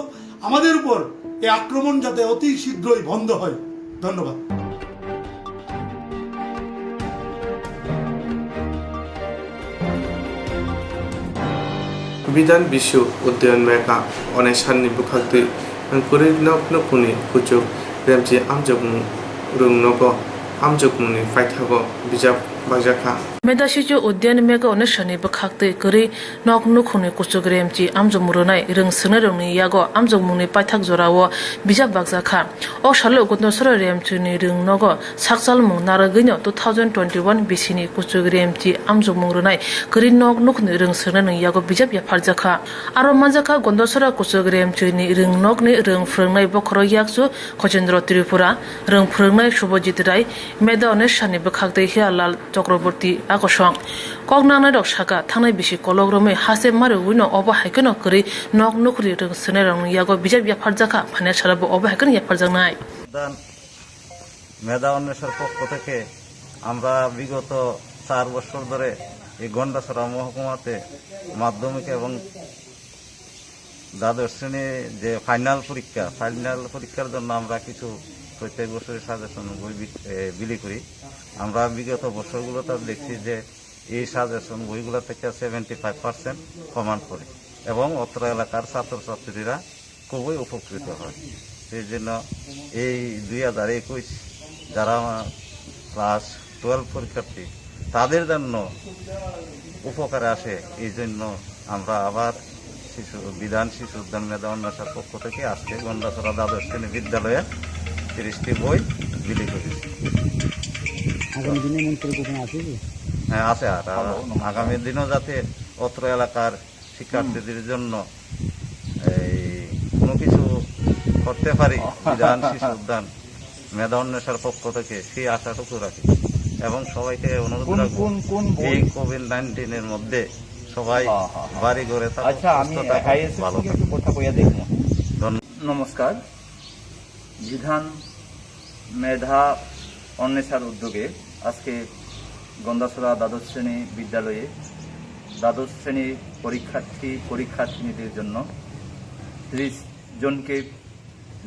আমাদের উপর এই আক্রমণ যাতে অতি শীঘ্রই বন্ধ হয়। ধন্যবাদ। বিধান বিশ্ব উদ্যান মেকা অনেক সাননি বুখাক্তি করে নকনি কুচুক রেমচি আমজকমু রুংনগো আমজকমুনি ফাইথাগো বিজাব বাজাখা Medasicho udyan mega oneshani bakhakte kuri nok nukhuni kuchugremchi amjumurunai rungsne rungni yago amjumuni paithak jorawo bijab bagjakha o shalo gotno sora remchuni rungnogo saksal mung naragino 2021 bisini kuchugremchi amjumurunai kuri nok nukhni rungsne rung yago bijab yafarjakha aro manjaka gondosora kuchugremchuni rungnokni rungfrungnai bokhro yaksu Khojendro Tripura rungfrungnai Shubhajit Rai meda oneshani bakhakte hialal Chakraborty আকর্ষণ কগনানাই rock শাখা থানাই বেশি কলগ্রমে হাসে মারে উইনো অবহাইকন করি knock নখরি রং সনে রং ইয়াগো বিজাব ইয়াফার জাখা ফানে সারাবো অবহাইকন ইয়াফার জাংনাই মেধা অন্বেষণের পক্ষ থেকে আমরা বিগত 4 বছর ধরে এই গন্ডাছড়া মহকুমাতে মাধ্যমিক এবং দ্বাদশ শ্রেণী যে ফাইনাল পরীক্ষার জন্য আমরা কিছু প্রত্যেক বছরের সাজেশন বই বিলি করি। আমরা বিগত বছরগুলোতে দেখছি যে এই সাজেশন বইগুলো থেকে 75% প্রমাণ করে এবং অত্র এলাকার ছাত্রছাত্রীরা খুবই উপকৃত হয়। সেই জন্য এই 2021 যারা ক্লাস 12 পরীক্ষার্থী তাদের জন্য উপকারে আসে, এই জন্য আমরা আবার বিধান শিশু উদ্যান মেধা অন্বেষণের পক্ষ থেকে আজকে গন্ডাছড়া দ্বাদশ শ্রেণী বিদ্যালয়ে 30টি বই বিলি করেছি। হ্যাঁ আছে, আর আগামী দিনও যাতে অত্র এলাকার শিক্ষার্থীদের জন্য এই কোনো কিছু করতে পারি বিধান শিশু উদ্যান মেধা অন্বেষণের পক্ষ থেকে সেই আশাটুকু রাখি এবং সবাইকে অনুরোধ রাখবো এই কোভিড-19 মধ্যে সবাই বাড়ি ঘরে ভালো নমস্কার। বিধান মেধা অন্বেষণ উদ্যোগে আজকে গন্ডাছড়া দ্বাদশ শ্রেণী বিদ্যালয়ে দ্বাদশ শ্রেণী পরীক্ষার্থীদের জন্য 30 জনকে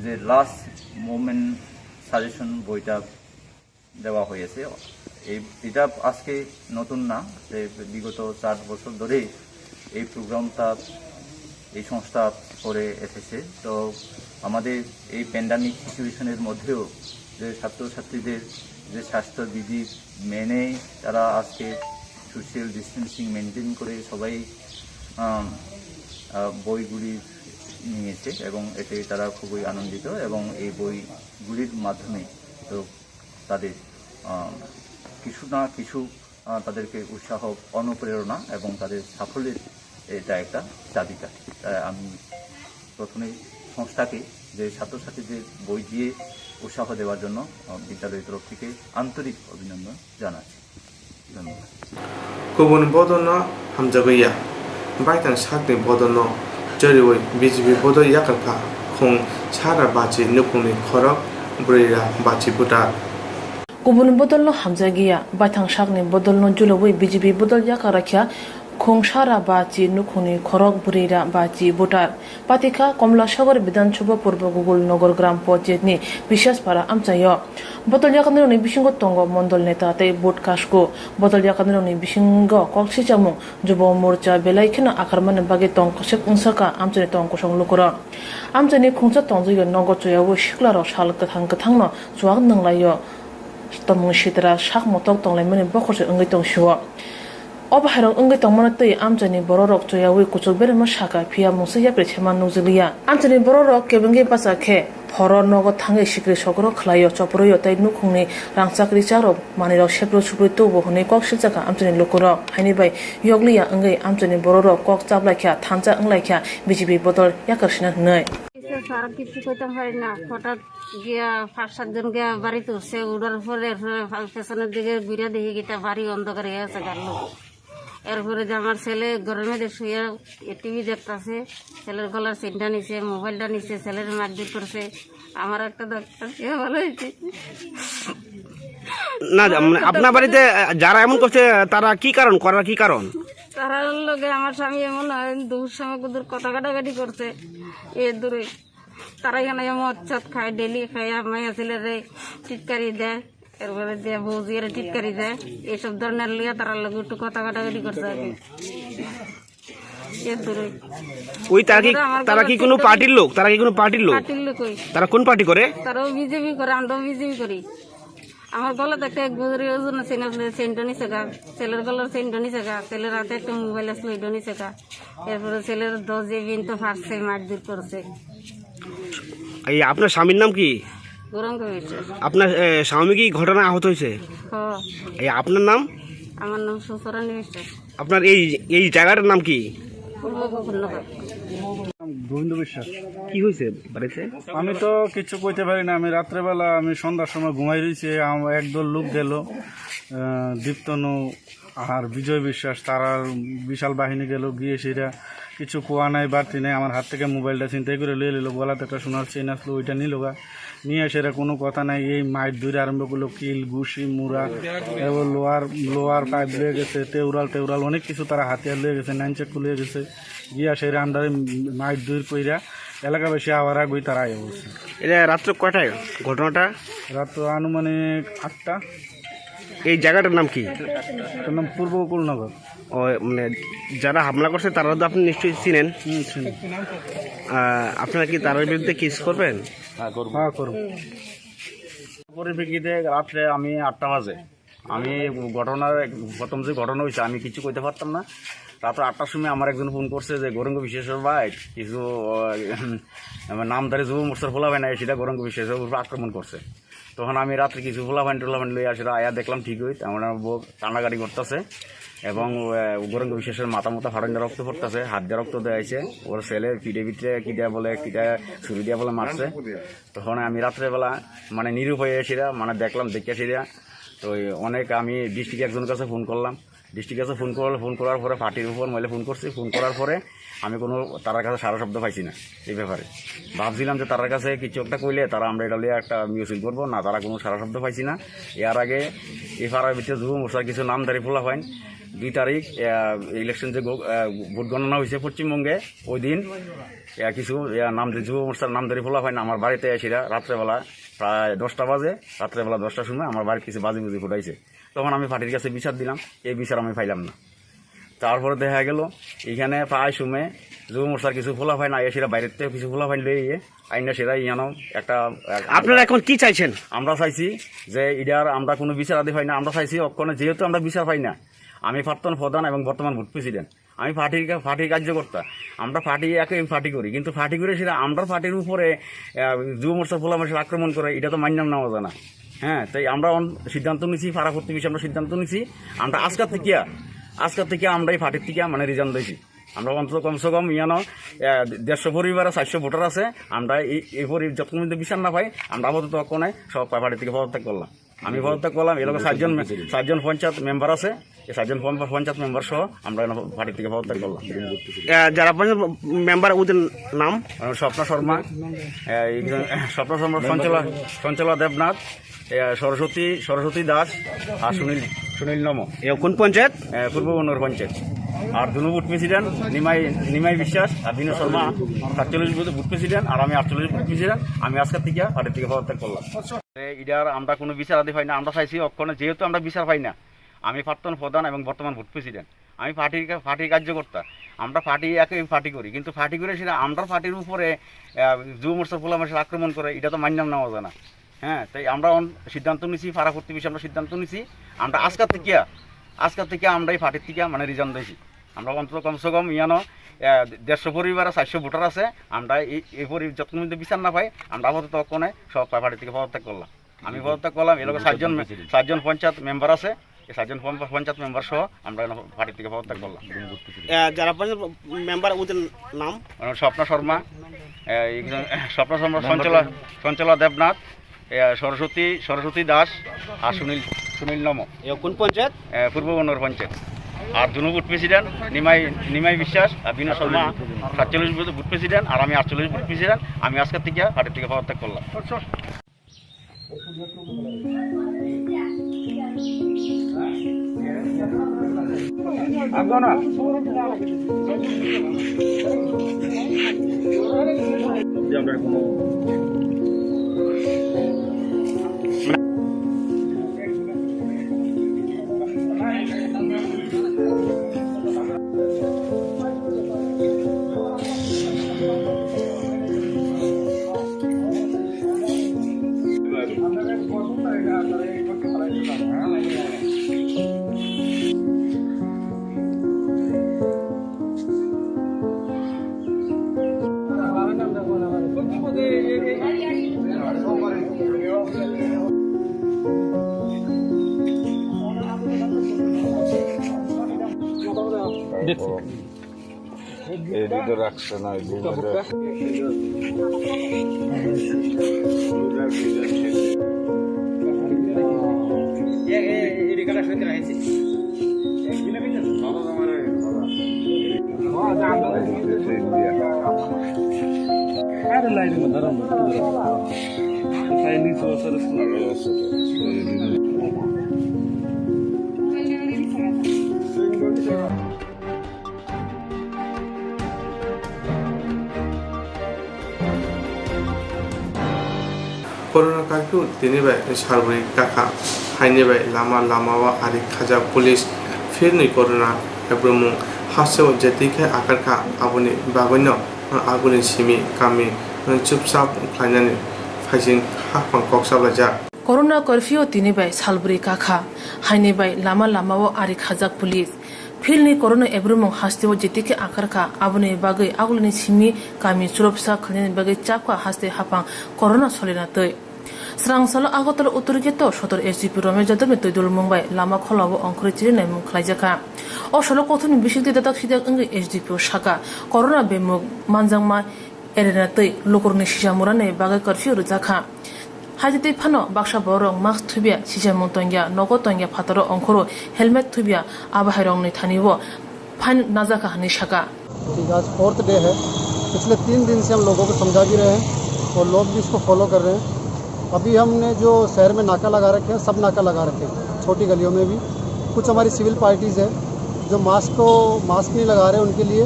যে লাস্ট মোমেন্ট সাজেশন বইটা দেওয়া হয়েছে। এটা আজকে নতুন না, যে বিগত 4 বছর ধরে এই প্রোগ্রামটা এই সংস্থা করে এসেছে। তো আমাদের এই প্যান্ডামিক সিচুয়েশনের মধ্যেও যে ছাত্রছাত্রীদের যে স্বাস্থ্যবিধি মেনে তারা আজকে সোশ্যাল ডিস্টেন্সিং মেনটেন করে সবাই বইগুলি নিয়েছে এবং এতে তারা খুবই আনন্দিত এবং এই বইগুলির মাধ্যমে তো তাদের কিছু না কিছু তাদেরকে উৎসাহ, অনুপ্রেরণা এবং তাদের সাফল্যের এটা একটা চাবিকাঠি। তাই আমি প্রথমেই সংস্থাকে যে ছাত্রছাত্রীদের বই দিয়ে উৎসাহ দেওয়ার জন্য বিদ্যালয়ের তরফ থেকে আন্তরিক অভিনন্দন জানাচ্ছি। ধন্যবাদ। गुबुन बदनो हामजागैया बाइथां साकनि बदनो जरिवै बिजिबि बदल याकाखा खुं सारा बाची नुकुनि खरक ब्रैरा बाची बुटा गुबुन बदलनो हामजागिया बाइथां साकनि बदलनो जुलबै बिजिबि बदल याकाराख्या खोंसारा बाची नुखुनि खरक बुरेरा बाची बुटार पातिका कमलासागर विधानसभा पूर्व गुगल नगर ग्राम पंचायतनि बिसासपारा आमचायो बदल याकानिरनि बिसिंगो तंग मंडल नेता तै बुट कासको बदल याकानिरनि बिसिंगो कक्सिचामुं जुब मोर्चा बेलाइखिनो आखारमाने बागे तंग कसेक उंसाका आमचानि तंग कसं लुकुर आमचानि खुंसा तंजयो नगचयावो सिख्लाराव साल गोथां गोथांनो जुवाग नंलायो तमुं सितरा साक मटक तंलायमानि बखरसे अंगै तंसियो अबहाराव अंगै तंमानो तै आमचानि बररक चयावै कुचुक बेरेमा साका फिया मुंसे याप्रे छेमा नुजलिया आमचानि बररक केबंगे बासाखे फर नगद थांगे सिक्रि सगरो खलायो चपरयो तै नुखुंनि रांसाक्रि चारो मानिराव सेप्रो सुप्रि तोबो हनै कक सिलजाका आमचानि लुकुर हाइनिबाय यगलिया अंगै आमचानि बररक कक चाबलाख्या थानजा अंलाख्या बिजिबि बदल याकरसिना हनै সারা কিছু কইতাম পারি না হঠাৎ গিয়া 5-7 জন গিয়া বাড়ি তুলছে উড়ার পরে পেছনের দিকে ঘুরে দেখি গিটা বাড়ি অন্ধকার হয়ে আছে গাড়লো এরপরে যে আমার ছেলে ঘরের মধ্যে শুয়ে টিভি দেখতেছে ছেলের গলার চেনটা নিছে মোবাইলটা নিছে ছেলের মারধর করছে আমার একটা ডাক্তার সে ভালো হয়েছে না আপনার বাড়িতে যারা এমন করছে তারা কি কারণ করার কি কারণ তারা লগে আমার স্বামী এমন দূর সময় কুদুর কথা কাটাকাটি করছে এ দূরে তারা এখানে মদ চদ খায় ডেলি খায় মাইয়া ছেলেরে টিটকারি দেয় এরপরে দিয়ে বৌজিয়ার টিটকারি দেয় এইসব ধরনের লিয়ে তারা লগে একটু কথা কাটাকাটি করছে আর কি এ দূরে ওই তারা কি কোনো পার্টির লোক তারা কি কোনো পার্টির লোক তারা কোন পার্টি করে তারাও বিজেপি করে আমরাও বিজেপি করি আমার গলাতে একটা 1 বছরের ওজন সেন্টনি শেখা ছেলের গলার সেন্টনি শেখা ছেলের হাতে একটা মোবাইল আসলো ওইটনি শেখা এরপরে ছেলের 10 জিবি তো ফার্স্টে মারধর করছে এই আপনার স্বামীর নাম কি গৌরাঙ্গ বিশ্বাস আপনার স্বামী কি ঘটনা আহত হয়েছে হ্যাঁ এই আপনার নাম আমার নাম সুচরণী বিশ্বাস আপনার এই জায়গাটার নাম কি গোবিন্দ বিশ্বাস কি হয়েছে বাড়িতে আমি তো কিছু কইতে পারি না আমি রাত্রেবেলা আমি সন্ধ্যার সময় ঘুমাই রয়েছি একদল লোক গেল দীপ্তনু আর বিজয় বিশ্বাস তারা বিশাল বাহিনী গেল গিয়ে সেটা কিছু কোয়া নাই বাড়তি নাই আমার হাত থেকে মোবাইলটা ছিনতাই করে লিয়ে নিল গলাতে একটা সোনার চেন আসলো ওইটা নিল গা নিয়ে সেটা কোনো কথা নাই এই মাইট ধরে আরম্ভ করলো কিল ঘুষি মুড়া এবং লোয়ার পাইপ লিয়ে গেছে টেউরাল অনেক কিছু তারা হাতিয়ার লিয়ে গেছে 9 চেক লিয়ে গেছে গিয়া সেটা আন্ডারে মাইট ধরে কইরা এলাকাবাসী আবার আগুই তারা আয় বলছে এটা রাত্রে কয়টায় ঘটনাটা রাত আনুমানিক 8টা এই জায়গাটার নাম কি এটার নাম পূর্ব কুলনগর ও মানে যারা হামলা করছে তারা তো আপনি নিশ্চয়ই চিনেন আপনারা কি তার বিরুদ্ধে কেস করবেন হ্যাঁ করব পরিপ্রেক্ষিতে রাত্রে আমি 8টা বাজে আমি প্রথম যে ঘটনা হয়েছে আমি কিছু কইতে পারতাম না রাত্রে 8টার সময় আমার একজন ফোন করছে যে গৌরাঙ্গ বিশ্বাসের ভাই কিছু নামধারী যুব মোর্চার ফোলাভাই নাই সেটা গৌরাঙ্গ বিশ্বাসের উপর আক্রমণ করছে তখন আমি রাত্রে কিছু ফোলাভাইন লইয়া সেটা আয়া দেখলাম ঠিক হই আমার টানাগাড়ি করতেছে এবং গৌরাঙ্গ বিশ্বাসের মাথা ফাটানো রক্ত পড়তেছে হাত দিয়ে রক্ত দেওয়াইছে ওর ছেলে পিঠে কিটা বলে কিটা ছুরি দিয়া বলে মারছে তখন আমি রাত্রেবেলা মানে নিরুপায় সেটা মানে দেখলাম দেখে সেটা তো অনেক আমি ডিস্ট্রিক্ট একজনের কাছে ফোন করলাম ডিস্ট্রিক্ট কাছে ফোন করার পরে পার্টির উপর মেলে ফোন করছি ফোন করার পরে আমি কোনো তার কাছে সারা শব্দ পাইছি না এই ব্যাপারে ভাবছিলাম যে তার কাছে কিছু একটা কইলে তারা আমরা এটা নিয়ে একটা মিউজিক করবো না তারা কোনো সারা শব্দ পাইছি না এর আগে এই পাড়ার ভিতরে যুব মোর্চার কিছু নামধারী ফোলা হয় 2 তারিখ ইলেকশন যে ভোট গণনা হয়েছে পশ্চিমবঙ্গে ওই দিন কিছু যুব মোর্চার নামধারী ফোলা হয় না আমার বাড়িতে এসেরা রাত্রেবেলা প্রায় 10টা বাজে রাত্রেবেলা 10টার সময় আমার বাড়ির কিছু বাজি ফুটাইছে তখন আমি পার্টির কাছে বিচার দিলাম এই বিচার আমি পাইলাম না তারপরে দেখা গেল এখানে প্রায় সময় যুব মোর্চার কিছু ফোলা হয় না সেটা বাইরের থেকে কিছু ফোলা হয় লইয়ে আইনা সেটা ইয়ানো একটা আপনারা এখন কি চাইছেন আমরা চাইছি যে এটার আমরা কোনো বিচার আদি পাই না আমরা চাইছি অক্ষণে যেহেতু আমরা বিচার পাই না আমি প্রাক্তন প্রধান এবং বর্তমান ভোট প্রেসিডেন্ট আমি পার্টির কার্যকর্তা আমরা পার্টি করি কিন্তু পার্টি করে সেটা আমরা পার্টির উপরে যুব মোর্চার ফোলা মানুষের আক্রমণ করে এটা তো মান্য নেওয়া যায় না হ্যাঁ, তাই আমরা সিদ্ধান্ত নিছি, পাড়া প্রতিবেশী আমরা সিদ্ধান্ত নিছি, আমরা আজকের থেকে আমরা এই পার্টির থেকে মানে রিজাইন দিয়েছি। আমরা অন্তত কমসে কম 150 পরিবারে 400 ভোটার আছে, আমরা এই যতক্ষণ বিচার না পাই আমরা আপাতত নাই সব পার্টি থেকে পদত্যাগ করলাম। আমি পদত্যাগ করলাম, এলাকা 7জন পঞ্চায়েত মেম্বার আছে, এই 7জন পঞ্চায়েত মেম্বার সহ আমরা পার্টি থেকে পদত্যাগ করলাম। যারা মেম্বার ওদের নাম স্বপ্ন শর্মা, সঞ্চলা দেবনাথ, সরস্বতী দাস আর সুনীল নম। কোন পঞ্চায়েত? পূর্ব বন্নর পঞ্চায়েত। আর দুনো বুথ প্রেসিডেন্ট নিমাই বিশ্বাস আর বিনয় শর্মা 47 বুথ প্রেসিডেন্ট, আর আমি 48 বুথ প্রেসিডেন্ট। আমি আজকের থেকে পার্টি থেকে পদত্যাগ করলাম। এটার আমরা কোনো বিচার আদি পাই না, আমরা চাইছি অক্ষণে যেহেতু আমরা বিচার পাই না। আমি প্রাক্তন প্রধান এবং বর্তমান বুথ প্রেসিডেন্ট, আমি পার্টির কার্যকর্তা। আমরা একই পার্টি করি, কিন্তু পার্টি করে সেটা আমরা পার্টির উপরে যুব মোর্চা পোলা মানুষের আক্রমণ করে, এটা তো মান্য নেওয়া যায় না। হ্যাঁ, তাই আমরা সিদ্ধান্ত নিছি, পাড়া প্রতিবেশী আমরা সিদ্ধান্ত নিছি, আমরা আজকের থেকে আমরা এই পার্টির থেকে মানে রিজাইন দিয়েছি। আমরা অন্তত কমসে কম 150 পরিবারে 400 ভোটার আছে, আমরা এই যতক্ষণ বিচার না পাই আমরা আপাতত নাই সব পার্টি থেকে পদত্যাগ করলাম। আমি পদত্যাগ করলাম, এলাকা 7জন পঞ্চায়েত মেম্বার আছে, এই 7জন পঞ্চায়েত মেম্বার সহ আমরা পার্টি থেকে পদত্যাগ করলাম। যারা মেম্বার ওদের নাম স্বপ্ন শর্মা, সঞ্চলা দেবনাথ, সরস্বতী দাস আর সুনীল নম। কোন পঞ্চায়েত? পূর্ব বন্নর পঞ্চায়েত। আর দুনো বুথ প্রেসিডেন্ট নিমাই বিশ্বাস আর বিনয় শর্মা 47 বুথ প্রেসিডেন্ট, আর আমি 48 বুথ প্রেসিডেন্ট। আমি আজকের থেকে পার্টি থেকে পদত্যাগ করলাম। রাখছে না Corona kartu tini bai sarburik kaka haini bai lama ari khaja police firni corona ebromu haso jetike akarka abuni bagono abuni simi kami chupsap khainani phaisin hapang koksablaja Corona curfew tini bai salburik kaka haini bai lama ari khaja police Filni corona ebrumong hastewo jetike akarka abune bagai agulni simi kami chulopsa khalni bagai chapka haste hapang corona solena tei Swrangchati agotol uturgeto shotor SGP Rome jadome toidul Mumbai lama kholawo ongkhri chiri naimung khlaijaka o solo kothoni bisikti dadak sidak engi SGP shaka corona bemuk manjangma erena tei lokorni sisamurane bagai curfew rujaka Hajite phano baksha borong mask thubia sisamung tongya nogo tongya phataro ongkhoro helmet thubia abahairong ni thaniwo fine नाजा का हनी शका आज 4th day है पिछले 3 दिन से हम लोगों को समझा भी रहे हैं और लोग भी इसको फॉलो कर रहे हैं अभी हमने जो शहर में नाका लगा रखे हैं सब नाका लगा रखे हैं छोटी गलियों में भी कुछ हमारी सिविल पार्टीज़ है जो मास्क नहीं लगा रहे उनके लिए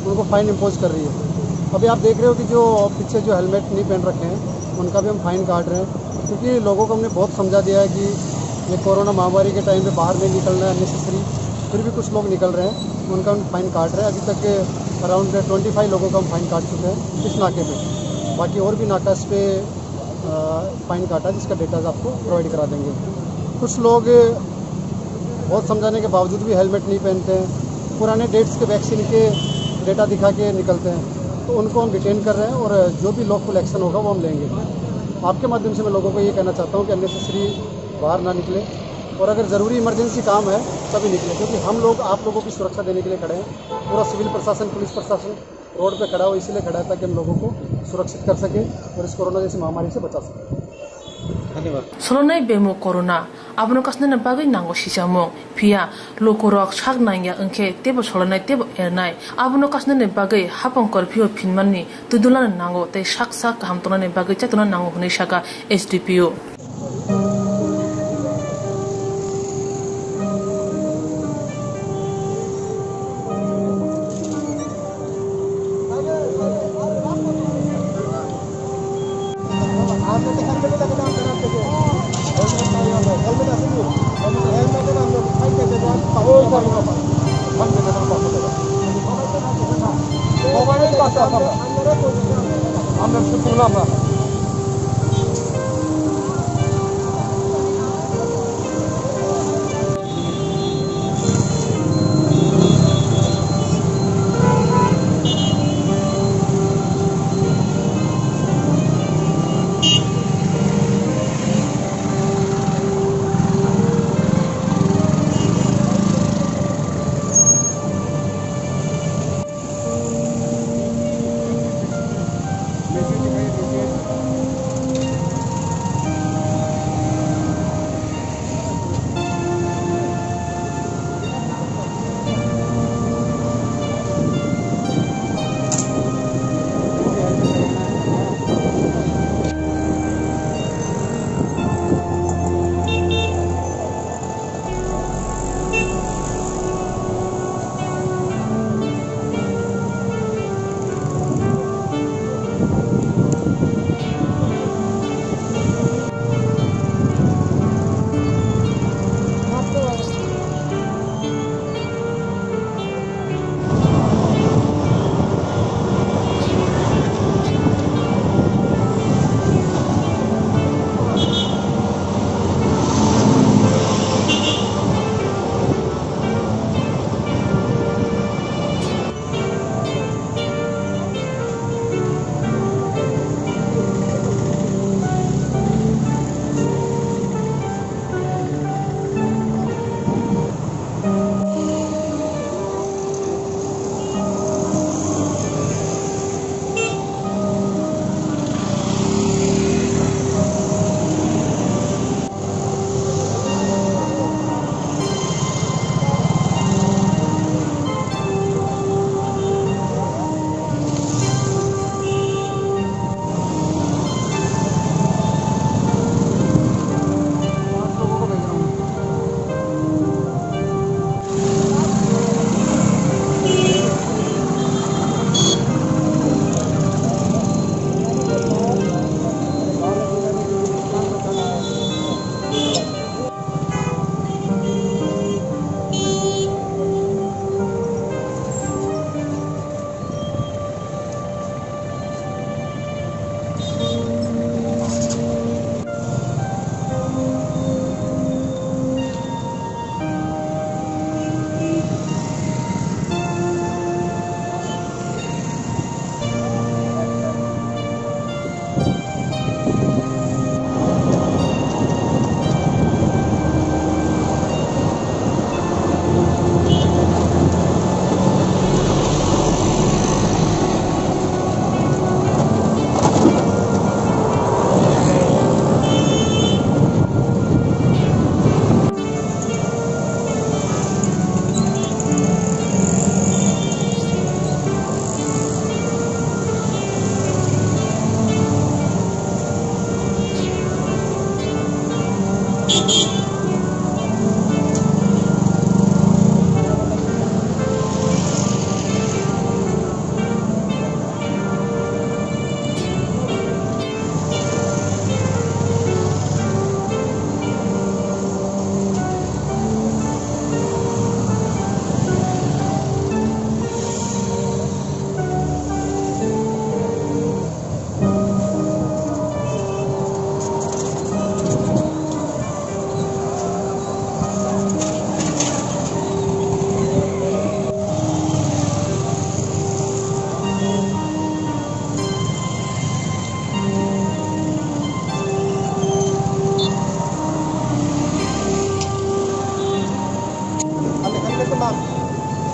उनको फ़ाइन इम्पोज कर रही है अभी आप देख रहे हो कि जो पीछे जो हेलमेट नहीं पहन रखे हैं उनका भी हम फ़ाइन काट रहे हैं क्योंकि लोगों को हमने बहुत समझा दिया है कि ये कोरोना महामारी के टाइम पे बाहर नहीं निकलना है अननेसेसरी फिर भी कुछ लोग निकल रहे हैं उनका हम फाइन काट रहे हैं अभी तक अराउंड 25 लोगों का हम फाइन काट चुके हैं इस नाके पे बाकी और भी नाका इस पे फाइन काटा जिसका डेटा आपको प्रोवाइड करा देंगे कुछ लोग बहुत समझाने के बावजूद भी हेलमेट नहीं पहनते हैं पुराने डेट्स के वैक्सीन के डेटा दिखा के निकलते हैं तो उनको हम डिटेन कर रहे हैं और जो भी लॉफुल एक्शन होगा वो हम लेंगे आपके माध्यम से मैं लोगों को ये कहना चाहता हूँ कि अननेसेसरी बाहर ना निकले और अगर ज़रूरी इमरजेंसी काम है तभी निकले, क्योंकि हम लोग आप लोगों की सुरक्षा देने के लिए खड़े हैं। पूरा सिविल प्रशासन, पुलिस प्रशासन रोड पे खड़ा हो, इसीलिए खड़ा है ताकि हम लोगों को सुरक्षित कर सकें और इस कोरोना जैसी महामारी से बचा सकें। धन्यवाद। Solonai bemo corona abno kasna na bagai nango sisamo pia lokorok sak nangya engke tebo solonai tebo ernai abno kasna ne bagai hapong korpio phinmanni tudulana nango te sak sak hamtona ne bagai chatona nango hunai saka SDPO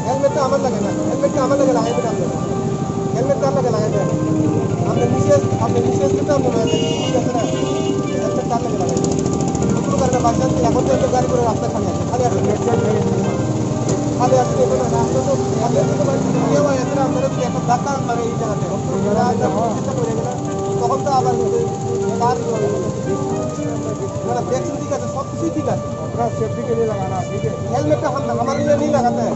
helmet আমার লাগে না helmet আমার লাগে লাগাইবেন আপনি helmet তার লাগে লাগাইবেন আপনি নিচে কিন্তু আপনি ঠিক আছে না हेलमेट তার লাগে লাগাইবেন কোনো কারণে বাসা এখন তো গাড়ি করে রাস্তা খালি আছে খালি আছে দেখুন না রাস্তা তো খালি আছে তো ইয়ে হয় আছে আপনারা যদি একটা ধাক্কা মানে এই জায়গাতে চেষ্টা করে গেলে তখন তো আবার কার देखिए ठीक है सब कुछ ठीक है अपना सेफ्टी के लिए लगाना ठीक है हेलमेट का हम हमारे लिए नहीं लगाते हैं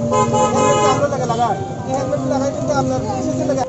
हेलमेट का हम लोग लगा ये हेलमेट लगाए तो हम लोग पीछे से लगा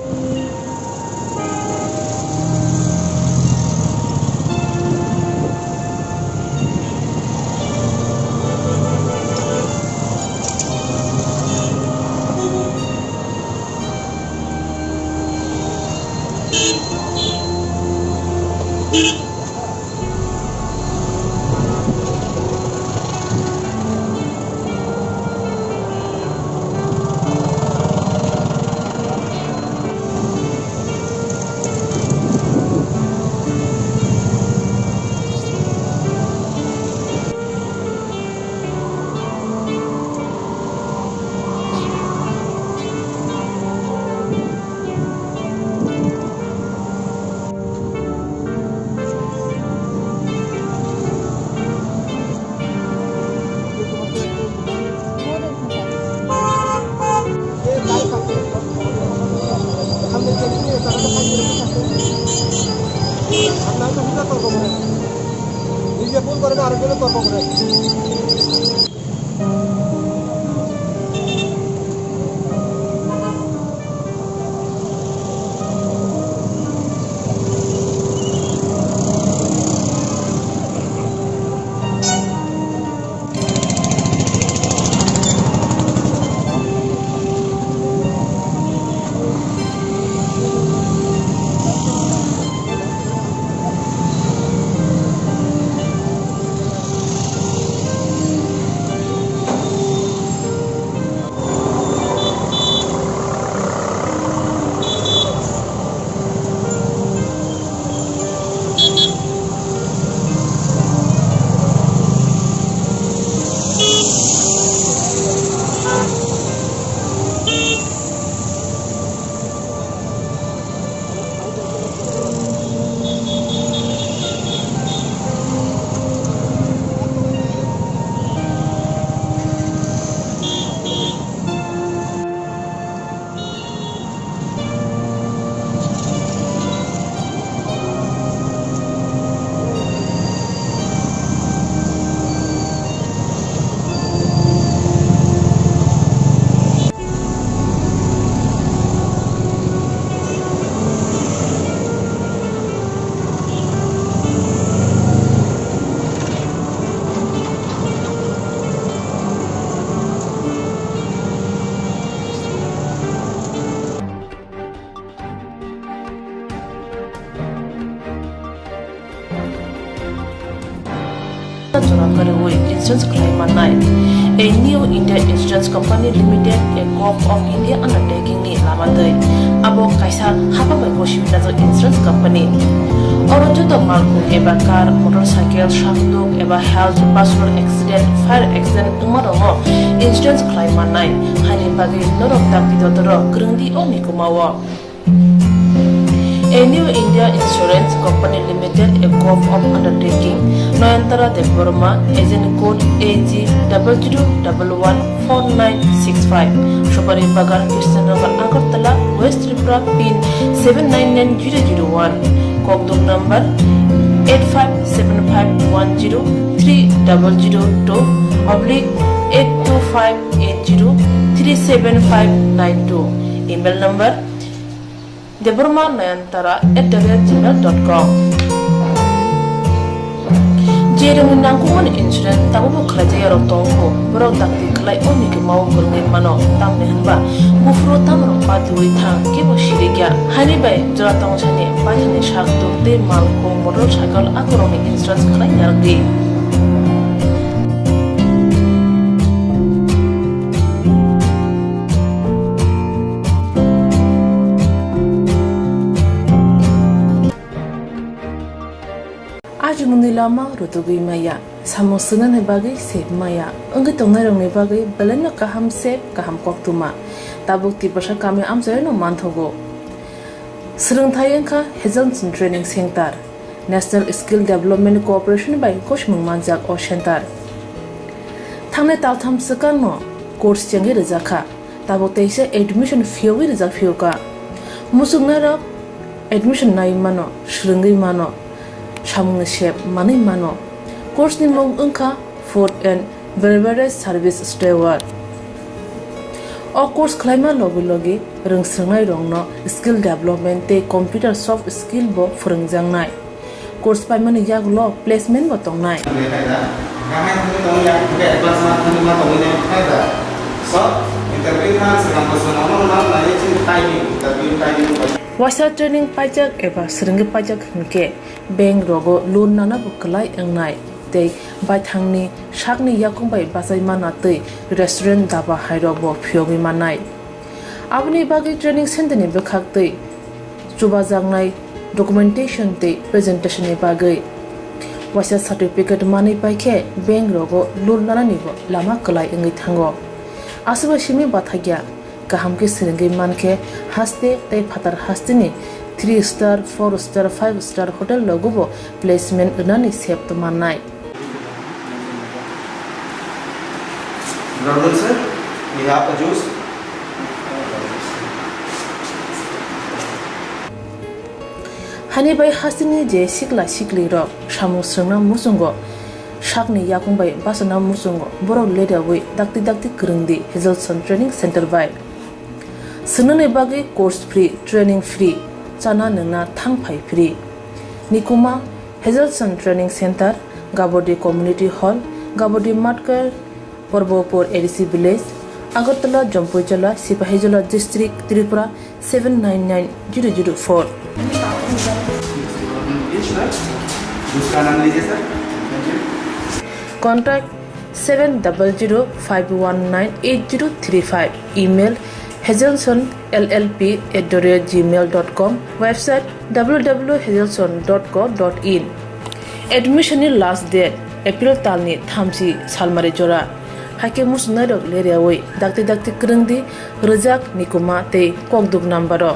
নিজে ফোন করে না আরেকজনের তর্ক করে Insurance claim at night. A new India Insurance Company Limited, a co-op of India undertaking ni lamadai. Abo kaisa hapa by Goshimita Insurance Company. Orojo to malku eba car, motorcycle, shafduk eba health, personal accident, fire accident, umarongo insurance claim at night. Hani bagi norok takti dotoro grundi o mikumawa. A new India Insurance Company Limited, a co-op of undertaking, Noyantara Deborma, agent code AG 00114965, Shobari Bagar, Kirstanagar, Agartala, West Tripura, PIN 799001, Kokborok number 857510-825803759 email number deborma9antara@gmail.com. Jeremy nangkuman insurance tamu kerja yang tongko berau takti kelai oni ke mau kerja mano tam nehanba bufro tam rompat duit thang kebo shirikya hani bay jora tong chane pajane shak dokte malko motorcycle akoroni insurance kelai nyargi. lama rutugui maya samosunan he bagi sep maya angge tongnai rong ne bagi belena kaham sep kaham koktuma tabuk tipasha kami amjay no manthogo Swrangchati engkha Hazelson Training Center National Skill Development Corporation by Koshmung Manjak O Center Thangne taltham sakang no course changi rizakha tabuk teise admission fee rizak fioka musungna rok admission nai mano shrungi mano Shamung shep mani mano course ni mong engkha food and beverage service steward O course khlaima logi rungsrangnai rongno skill development te computer soft skill bo phurungjangnai course paimani yaglo placement bo tongnai Wasa training pajak eba srungi pajak hunke bank rogo loan nana buklai engnai tei baithangni shakni yakungbai basai mana tei restaurant daba hairo bo phyogi manai abni bagi training center ni bekhak tei chubajangnai documentation tei presentation ni bagai wasa certificate mani paikhe bank rogo loan nana ni bo lama klai engai thango asba shimi bathagya kahamke srungi manke haste tei phatar hastini 3 star 4 star 5 star hotel logo placement unani sep to manai Brother sir, we have a juice. Hani bai hasini je sikla sikli ro shamu srungna musungo shakni yakungbai basana musungo borok leda we dakti krungdi Hazelson Training Center by Sunane bagi course free training free chana nungna thangphai free Nikuma Hazelson Training Center Gabodi Community Hall Gabodi Matkar Porbopur ADC Village Agartala Jampuijala Sipahijala District Tripura 799004 Contact 7005198035 Email hazelsonllp@gmail.com Website www.hazelson.co.in Admission last date April talni thamsi salmari jora Hake musnadok leriawi dakti krungdi rejak nikuma te kokduk nambaro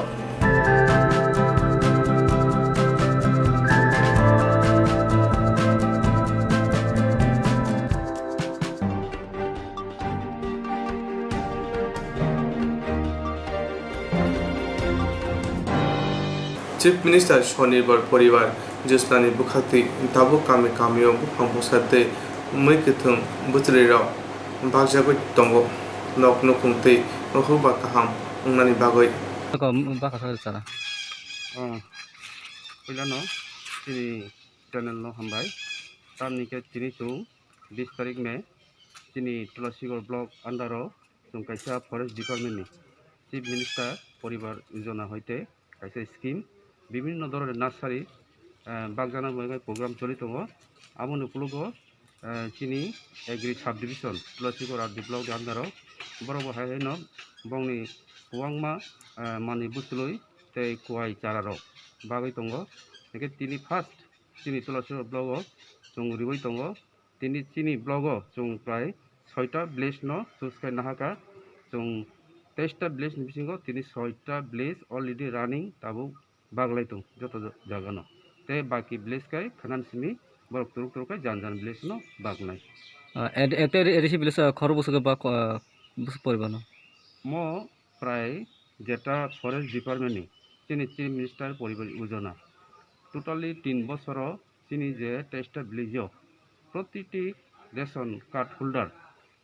Chief Minister Shonibar Poribar Justani Bukhati Tabu Kamio Bukhambosate Mukithum Butriro Bagjagut Tongo Nok Nokungte Nohuba Kaham Unani Bagoi Pilano ini channel no hambai tamni ke tini tu 20 tarik me tini Tulasigor block andaro tung kaisa forest department ni chief minister poribar yojana hoite kaisa scheme bibhinno dhoroner nursery bagjana boy program choli tongo amoni uplogo tini agri sub division Tulasigor art block andaro borobo haino bongni wangma mani butuloi tei kuai chararo bagai tongo eke tini first tini Tulasigor blogo chung ribai tongo tini blogo chung prai 6ta village no chuskai nahaka chung 23ta village ni bisingo tini 6ta village already running tabu baglai tung joto jaga no te baki village kai khanan simi borok turuk kai jan village no bagnai এতে এরিসি বিলেস খর বসকে বা বস পরিবানো mo prai jeta forest department ni tini chief minister poribar yojana totally 3 বছর তিনি যে টেস্টটা village প্রতিটি ration card holder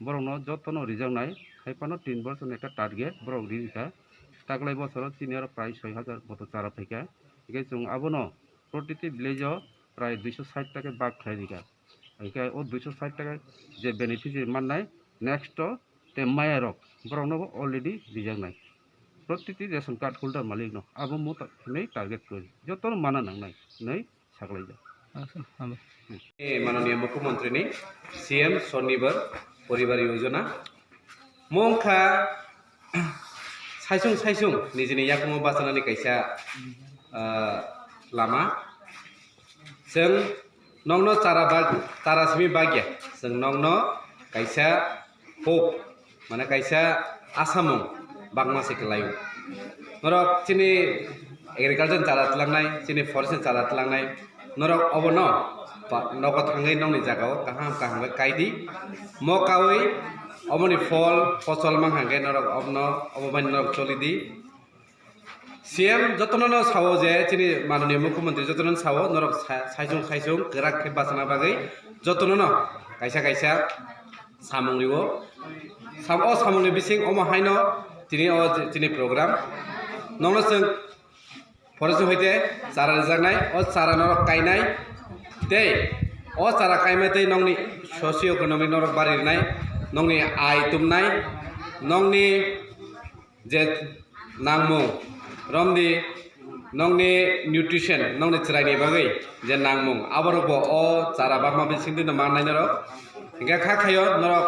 বরং যতন রিজার্ভ নাই খাইপানো 3 বছর একটা টার্গেট বরং রিজিকা তাগলাই বছর তিনি আর প্রায় 6000 মতো চারা ফেকা একে जों আবনো প্রতিটি ভিলেজ প্রায় 260 টাকা বাগ খাই দিকা একে ও 260 টাকা যে বেনিফিট মাননাই নেক্সট তে মায়ারক বরং অলরেডি রিজার্ভ নাই প্রতিটি রেশন কার্ড হোল্ডার মালিক ন আবো মো নেই টার্গেট করি যতন মানা নাংনাই নেই সাকলাই যা माननीय मुख्यमंत्री ने सीएम स्वनिर्भर परिवार योजना मंखा साइसुं निजेनि याकुमो बासानानि कैसा लामा जों nongno cara simi bagya जों nongno kaisa hope mana kaisa asamung bagma sekelayu norok chini agriculture cara tlangnai chini forest cara tlangnai norok obono nogo thangai nongni jagao kaham kaham kaidi mo kawi omoni fol fosol manghange norok obno oboban norok cholidi CM যতননো সাও যে চিনি মাননীয় মুখ্যমন্ত্রী যতনন Sao নরক সাইজং গরাক खे বাসনা বাগै যতননো কাইসা সামংলিও সামংনি বিসিং অম হাইনো তিনি প্রোগ্রাম নংনো जों ফরেস্ট হইতে চারা জাগনাই চারা নরক কাইনাই দে চারা কাইমাই দে নংনি সোশিও ইকোনমিক নরক বাড়িनाय नंनि आय तुमनाय नंनि जे नांमु रमनि नंनि निउट्रिशन नंनि चिरायनि बागै जे नांमु आबारबो चारा बामा बिसिंदि न माननाय नरक इंगा खायो नरक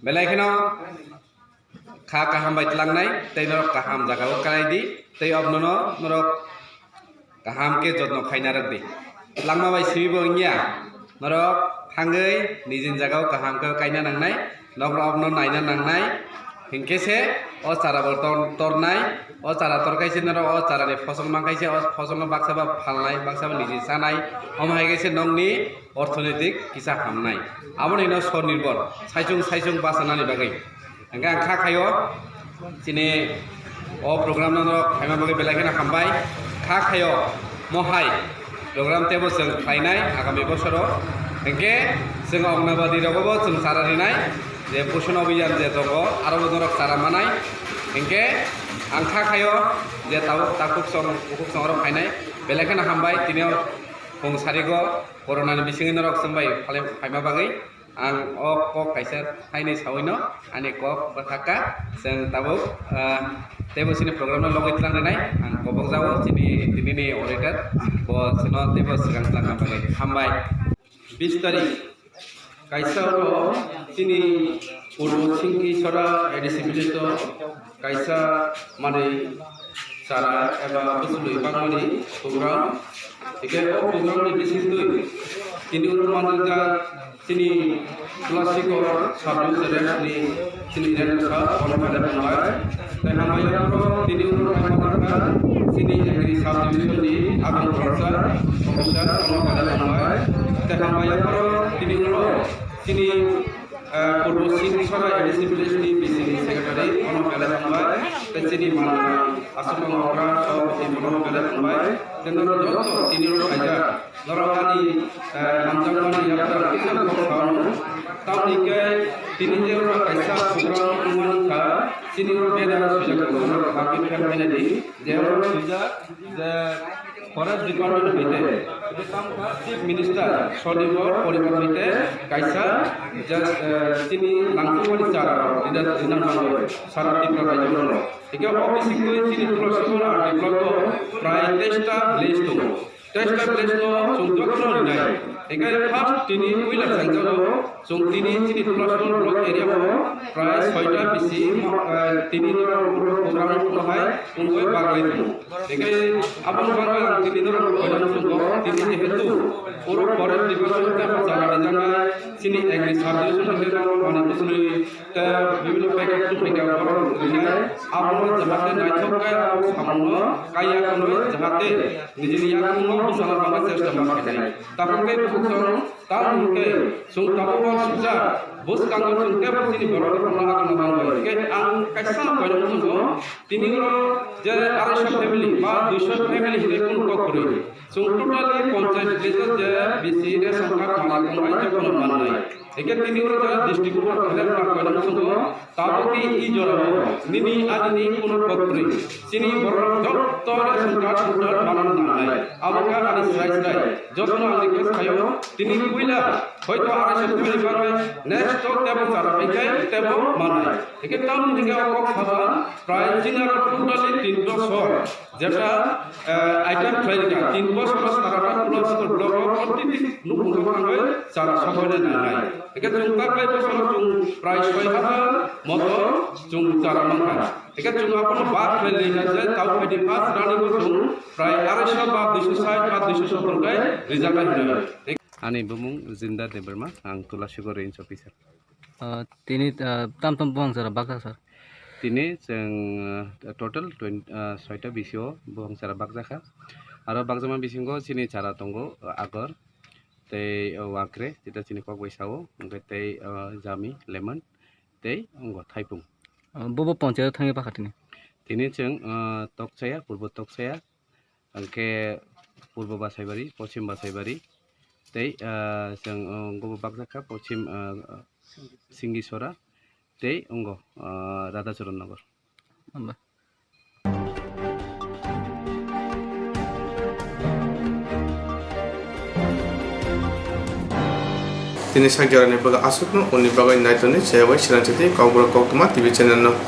बेलायखनो खा काहाम बायतलांनाय तै नरक काहाम जागाव कायदि तै अबननो नरक काहाम के जत्न खायना रखदि लांमा बाय सिबिबो इंया नरक थांगै निजिन जागाव काहाम के कायना नांनाय नरक अबनो नायना नांनाय हिंकेसे चारा तरनाय चारा तरकाइसे नरक चारानि फसल मांखाइसे फसल बाक्साबा फालनाय बाक्साबा निजि जानाय हमहायगैसे नंनि अर्थनैतिक किसा हामनाय आबनि न स्वनिर्भर साइजों बासानानि बागै अंगा खा खायो दिनै प्रोग्राम नरक खायमा बागै बेलायखना हामबाय खा खायो महाय प्रोग्राम टेबो जों फायनाय आगामी बोसोराव अंगे जों अंगनाबादि रावबो जों सारारिनाय जे पोषण अभियान जे दङ आरो नरक चारा मानाय इंगे आं खायो जे ताकुक फायनाय बेलायखना हामबाय दिनै हंसारिगो कर'नानि बिसिङै नरक जोंबाय फायमा बागै आं कक खायसे फायनै सावैनो आंनि कक बाथाका जों ताबुक तेबोसिनि प्रग्रामनो लगैतलांनाय आं कबक जावो दिनैनि अडिटर जोंनो तेबो सिगांतलांना बागै हामबाय 20 तारिख काइसारो तिनी पूर्व सिंगी सरा एडिसिबिलिटी काइसा माने सारा एबा बुसुलुइ बांमानि प्रोग्राम एके प्रोग्राम नि बिसिंदुइ तिनी उरमानगा तिनी क्लासिकल साबजेक्ट सेरेमनी तिनी जेनका अनफाले बांबाय तैहामायारो तिनी उरमानगा तिनी एग्री साबजेक्टनि आगन खरसा प्रफेसर अनफाले बांबाय तैहामायारो तिनी তিনি पूर्व सिंह सरा एडिसिबिलिटी बिसिनि सेक्रेटारि अनफाले बांबाय তিনি मानना आसाम मावग्रा सभापति अनफाले बांबाय जोंनो जत তিনি रायजा नरकानि नामजांमानि यात्रा किसान खरसानो तामनिके তিনি जे कायसा प्रोग्राम उमनका তিনি बेदार सुजाखौ हाबि फेमनायनि जेराव सुजा जे फरेस्ट डिपार्टमेंट हইতে चिफ मिनिस्टार सनिबर परिवार हইতে कायसा তিনি लांथुमानि चारा दिनार नांगौ सारा टिप्रा रायजोनो एके अफिसिकली তিনি क्लसिकल डेभलप प्राय 23टा विलेज दं 23टा विलेज संजोगनो नाय एके फार्स्ट তিনি उइला सांजालो जों তিনি क्लसिकल ब्लक एरियायाव प्राय 6टा बिसि তিনি प्रोग्राम होनाय उनगय बागै दं एके आपन बागै তিনি कयलानो दं তিনি जेहेतु पुरो फरेस्ट डिपार्टमेंट जानानै जानाय তিনি एग्री सार्टिफिकेट होनाय माने बुसुलुइ বিভিন্ন पैकेट टुपिका होनाय आपन जाहाते नायथकाय सामनो काया कोनो जाहाते निजिनि याकुनो बुसला बागा चेष्टा माखानाय तापके फुसर तामुके जों ताबो सुजा बस कांगो जों टेबो তিনি बरद खालामना हागोन के आं कायसा कयलानो दं তিনি जे 250 फेमिली बा 200 फेमिली हिने कोन करै जों टोटाली पंचायत विलेज जे बिसि रे संख्या माने कोन जखन माननाय एके তিনি डिस्ट्रिक्ट कलेक्टर कयलानो दं ताबोति इ जरा निनि आदिनि कोन करै তিনি बरद डक्टर संख्या मानन नाय आबका आनि साइज जखन आनि खायो তিনি কইলা হয়তো 250 फेमिली बारे नेक्स्ट टेबल चारा फैखाय टेबल मानाय एके टाउन दिगा কক खाबा प्राय जिनार टोटाली 3 বছর যেটা आइटम फ्लाइका 3 বছর সারাটা প্লাস ব্লক প্রতিটি নুকুঙ্গ খাঙ্গায় চারা সফরে নায় Eka chung taklai bosor chung prai 6,000 motor chung cara mangka. Eka chung apon bat khele kaje tau khedi pas rani ko chung prai 200 ba 260 ba 270 kai result hino. Ani bumung Zinda Deberma ang Tulashigor Range Officer. Tini tam buang sara baksa sar. Tini jeng total 6ta BCO buang cara bakjaka. Aro bakjama bisingo sini cara tonggo agor tei wakre kita sini kok wesawo ngke tei jami lemon tei nggo thaipung. Bobo panchayat thangi pakatini. Tini jeng Tokchaya purbo Tokchaya ngke purbo Basaibari poschim Basaibari tei jeng nggo bakjaka poschim Singgisora tei nggo Radhacharan Nagar. Tini sakjarani baga asukno uni baga naitoni sewa Swrangchati Kokborok Koktwma TV channel no.